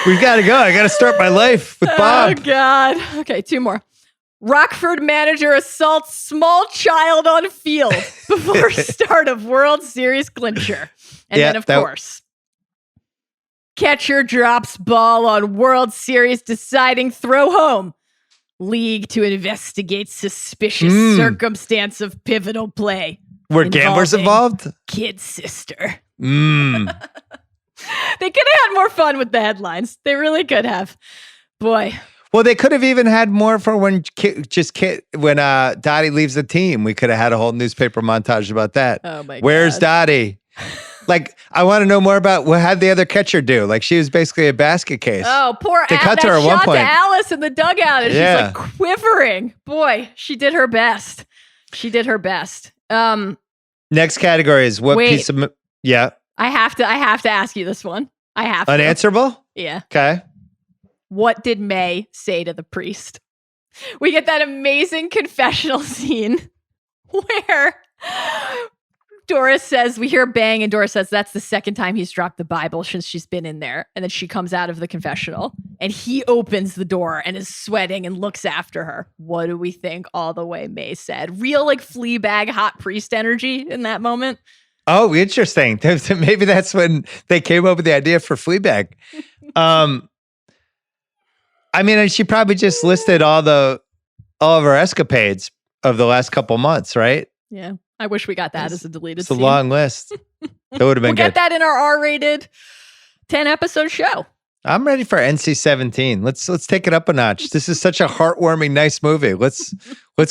We've got to go. I got to start my life with Bob. Oh, God. Okay, 2 more. Rockford manager assaults small child on field before start of World Series clincher. And then, of course, catcher drops ball on World Series deciding throw home. League to investigate suspicious circumstance of pivotal play. Were gamblers involved? Kid's sister. They could have had more fun with the headlines. They really could have. Boy. Well, they could have even had more for when Dottie leaves the team. We could have had a whole newspaper montage about that. Oh my God. Where's Dottie? Like, I want to know more about what had the other catcher do. Like, she was basically a basket case. Oh, poor They cut to her at one point. To Alice in the dugout, and she's like quivering. Boy, she did her best. Next category is what piece of I have to ask you this one. I have to. Unanswerable? Yeah. Okay. What did May say to the priest? We get that amazing confessional scene where Doris says, we hear a bang, and Doris says that's the second time he's dropped the Bible since she's been in there. And then she comes out of the confessional and he opens the door and is sweating and looks after her. What do we think all the way May said? Real like Fleabag hot priest energy in that moment. Oh, interesting. Maybe that's when they came up with the idea for Fleabag. And she probably just listed all of her escapades of the last couple months, right? Yeah. I wish we got that as a deleted scene. It's a long list. That would have been we'll get that in our R-rated 10-episode show. I'm ready for NC-17. Let's take it up a notch. This is such a heartwarming, nice movie. Let's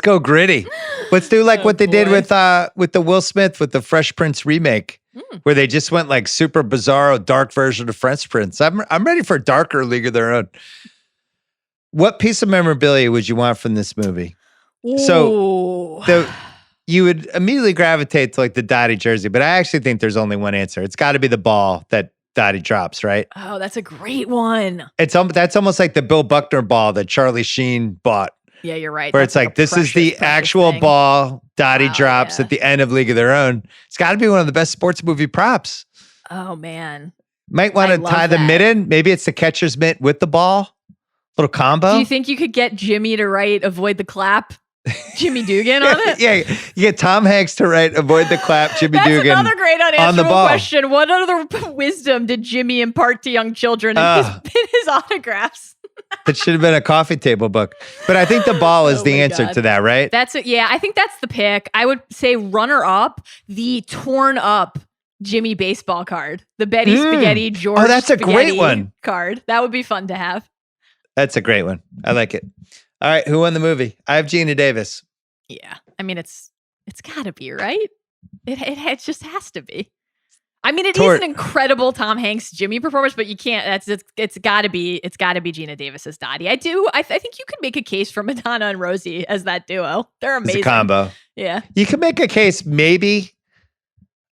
go gritty. Let's do like what they did with the Will Smith with the Fresh Prince remake. where they just went like super bizarro, dark version of Fresh Prince. I'm ready for a darker League of Their Own. What piece of memorabilia would you want from this movie? Ooh. So you would immediately gravitate to like the Dottie jersey, but I actually think there's only one answer. It's got to be the ball that Dottie drops, right? Oh, that's a great one. That's almost like the Bill Buckner ball that Charlie Sheen bought. Yeah, you're right. Where it's like this is the actual ball Dottie drops at the end of League of Their Own. It's got to be one of the best sports movie props. Oh man, might want to tie the mitt in. Maybe it's the catcher's mitt with the ball. Little combo. Do you think you could get Jimmy to write "Avoid the Clap"? Jimmy Dugan on it? Yeah, you get Tom Hanks to write "Avoid the Clap." Jimmy Dugan. That's another great unanswerable ball. question. What other wisdom did Jimmy impart to young children in his autographs? That should have been a coffee table book. But I think the ball is the answer to that, right? That's it. Yeah, I think that's the pick. I would say runner up, the torn up Jimmy baseball card, the Betty Spaghetti George. Oh, that's a great one card. That would be fun to have. That's a great one. I like it. All right, who won the movie? I have Geena Davis. Yeah, I mean it's got to be, right. It just has to be. I mean, it is an incredible Tom Hanks Jimmy performance, but you can't. It's got to be Geena Davis's Dottie. I think you could make a case for Madonna and Rosie as that duo. They're amazing. It's a combo. Yeah, you could make a case. Maybe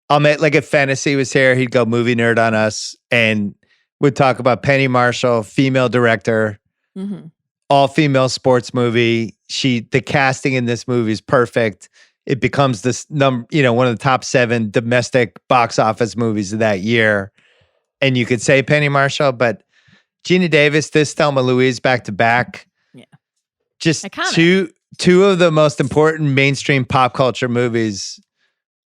I'll make like if Fantasy was here, he'd go movie nerd on us and would talk about Penny Marshall, female director, all female sports movie. The casting in this movie is perfect. It becomes this one of the top 7 domestic box office movies of that year. And you could say Penny Marshall, but Geena Davis, this Thelma Louise back to back. Yeah. Just two of the most important mainstream pop culture movies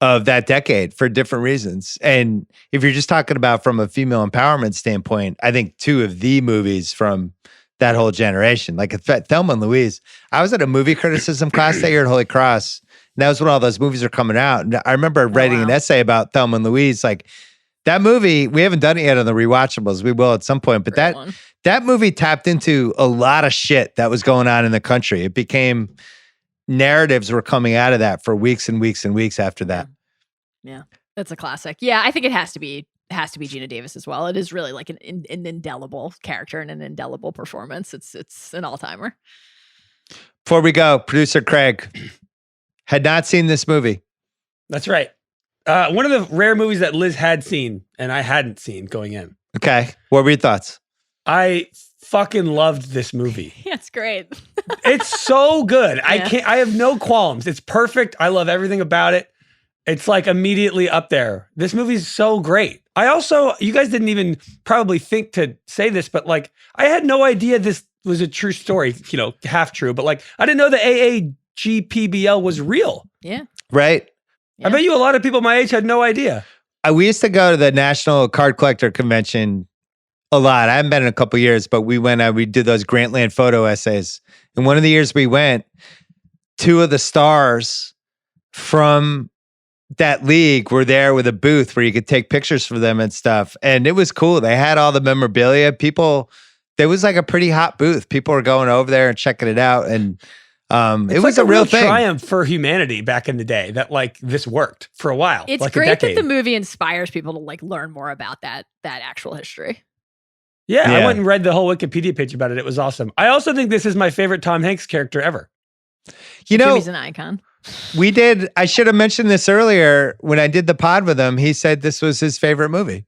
of that decade for different reasons. And if you're just talking about from a female empowerment standpoint, I think 2 of the movies from that whole generation, like Thelma and Louise. I was at a movie criticism class that year at Holy Cross. And that was when all those movies are coming out. And I remember writing an essay about Thelma and Louise. Like that movie, we haven't done it yet on the Rewatchables. We will at some point. But that movie tapped into a lot of shit that was going on in the country. It became narratives were coming out of that for weeks and weeks and weeks after that. Yeah, that's a classic. Yeah, I think it has to be Geena Davis as well. It is really like an indelible character and an indelible performance. It's an all-timer. Before we go, producer Craig had not seen this movie. That's right. One of the rare movies that Liz had seen and I hadn't seen going in. Okay. What were your thoughts? I fucking loved this movie. Yeah, it's great. It's so good. Yeah. I have no qualms. It's perfect. I love everything about it. It's like immediately up there. This movie's so great. You guys didn't even probably think to say this, but like, I had no idea this was a true story, half true, but like, I didn't know the AAGPBL was real. Yeah. Right. Yeah. I bet you a lot of people my age had no idea. We used to go to the National Card Collector Convention a lot. I haven't been in a couple of years, but we did those Grantland photo essays. And one of the years we went, 2 of the stars from that league were there with a booth where you could take pictures for them and stuff. And it was cool. They had all the memorabilia. There was like a pretty hot booth. People were going over there and checking it out. And it was like a real thing. Triumph for humanity back in the day that like this worked for a while. It's like great that the movie inspires people to like learn more about that actual history. Yeah, I went and read the whole Wikipedia page about it. It was awesome. I also think this is my favorite Tom Hanks character ever. Jimmy's an icon. I should have mentioned this earlier when I did the pod with him. He said this was his favorite movie.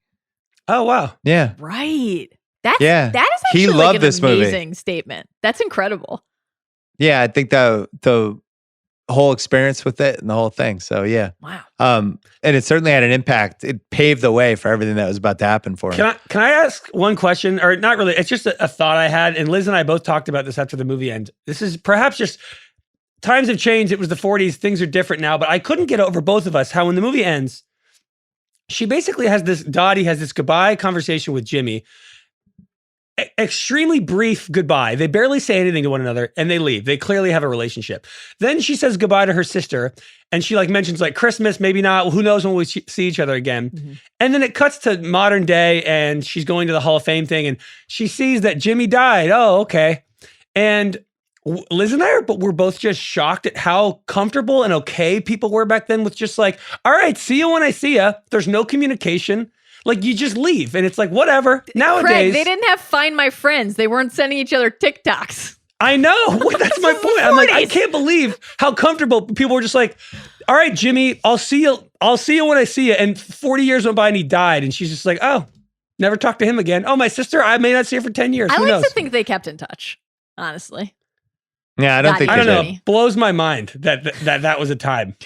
Oh, wow. Yeah. Right. That is actually he loved this amazing statement. That's incredible. Yeah, I think the whole experience with it and the whole thing. So yeah. Wow. And it certainly had an impact. It paved the way for everything that was about to happen for him. Can I ask one question? Or not really. It's just a thought I had. And Liz and I both talked about this after the movie ends. This is perhaps just times have changed. It was the 40s. Things are different now. But I couldn't get over both of us how when the movie ends, she basically Dottie has this goodbye conversation with Jimmy. Extremely brief goodbye. They barely say anything to one another and they leave. They clearly have a relationship. Then she says goodbye to her sister and she like mentions like Christmas, maybe not. Who knows when we see each other again. Mm-hmm. And then it cuts to modern day and she's going to the Hall of Fame thing and she sees that Jimmy died. Oh, okay. And Liz and I were both just shocked at how comfortable and okay people were back then with just like, all right, see you when I see you. There's no communication. Like, you just leave and it's like, whatever. Nowadays, Craig, they didn't have Find My Friends. They weren't sending each other TikToks. I know. That's my point. I'm like, I can't believe how comfortable people were just like, all right, Jimmy, I'll see you when I see you. And 40 years went by and he died. And she's just like, oh, never talk to him again. Oh, my sister, I may not see her for 10 years. I Who like knows? to think they kept in touch, honestly. Yeah, I don't think I don't they know. did. It blows my mind that was a time.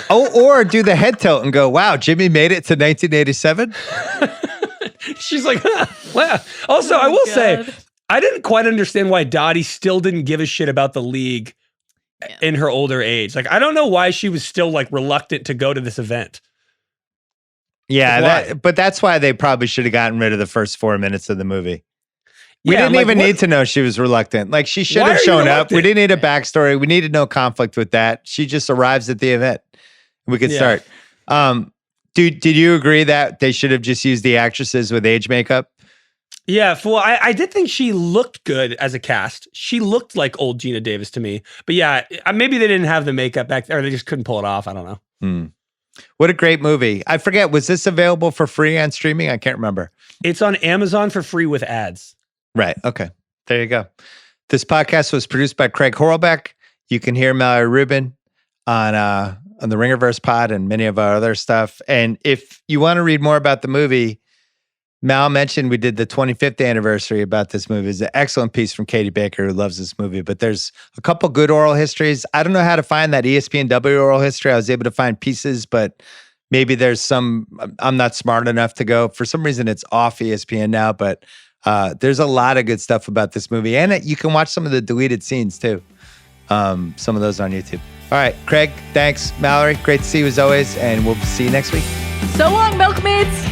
Or do the head tilt and go, wow, Jimmy made it to 1987? She's like, huh, wow. Also, I will say, I didn't quite understand why Dottie still didn't give a shit about the league in her older age. Like, I don't know why she was still like reluctant to go to this event. Yeah, but that's why they probably should have gotten rid of the first 4 minutes of the movie. We Yeah, didn't like, even what- need to know she was reluctant. Like, she should Why have are you shown up. We reluctant? didn't need a backstory. We needed no conflict with that. She just arrives at the event. We could Yeah. start. Did you agree that they should have just used the actresses with age makeup? Yeah, well, I did think she looked good as a cast. She looked like old Geena Davis to me. But yeah, maybe they didn't have the makeup back there, or they just couldn't pull it off. I don't know. What a great movie. I forget, was this available for free on streaming? I can't remember. It's on Amazon for free with ads. Right. Okay. There you go. This podcast was produced by Craig Horlbeck. You can hear Mallory Rubin on the Ringerverse pod and many of our other stuff. And if you want to read more about the movie, Mal mentioned we did the 25th anniversary about this movie. It's an excellent piece from Katie Baker, who loves this movie. But there's a couple good oral histories. I don't know how to find that ESPNW oral history. I was able to find pieces, but maybe there's some, I'm not smart enough to go. For some reason, it's off ESPN now, but there's a lot of good stuff about this movie. And you can watch some of the deleted scenes too. Some of those on YouTube. All right, Craig, thanks. Mallory, great to see you as always. And we'll see you next week. So long, milkmaids.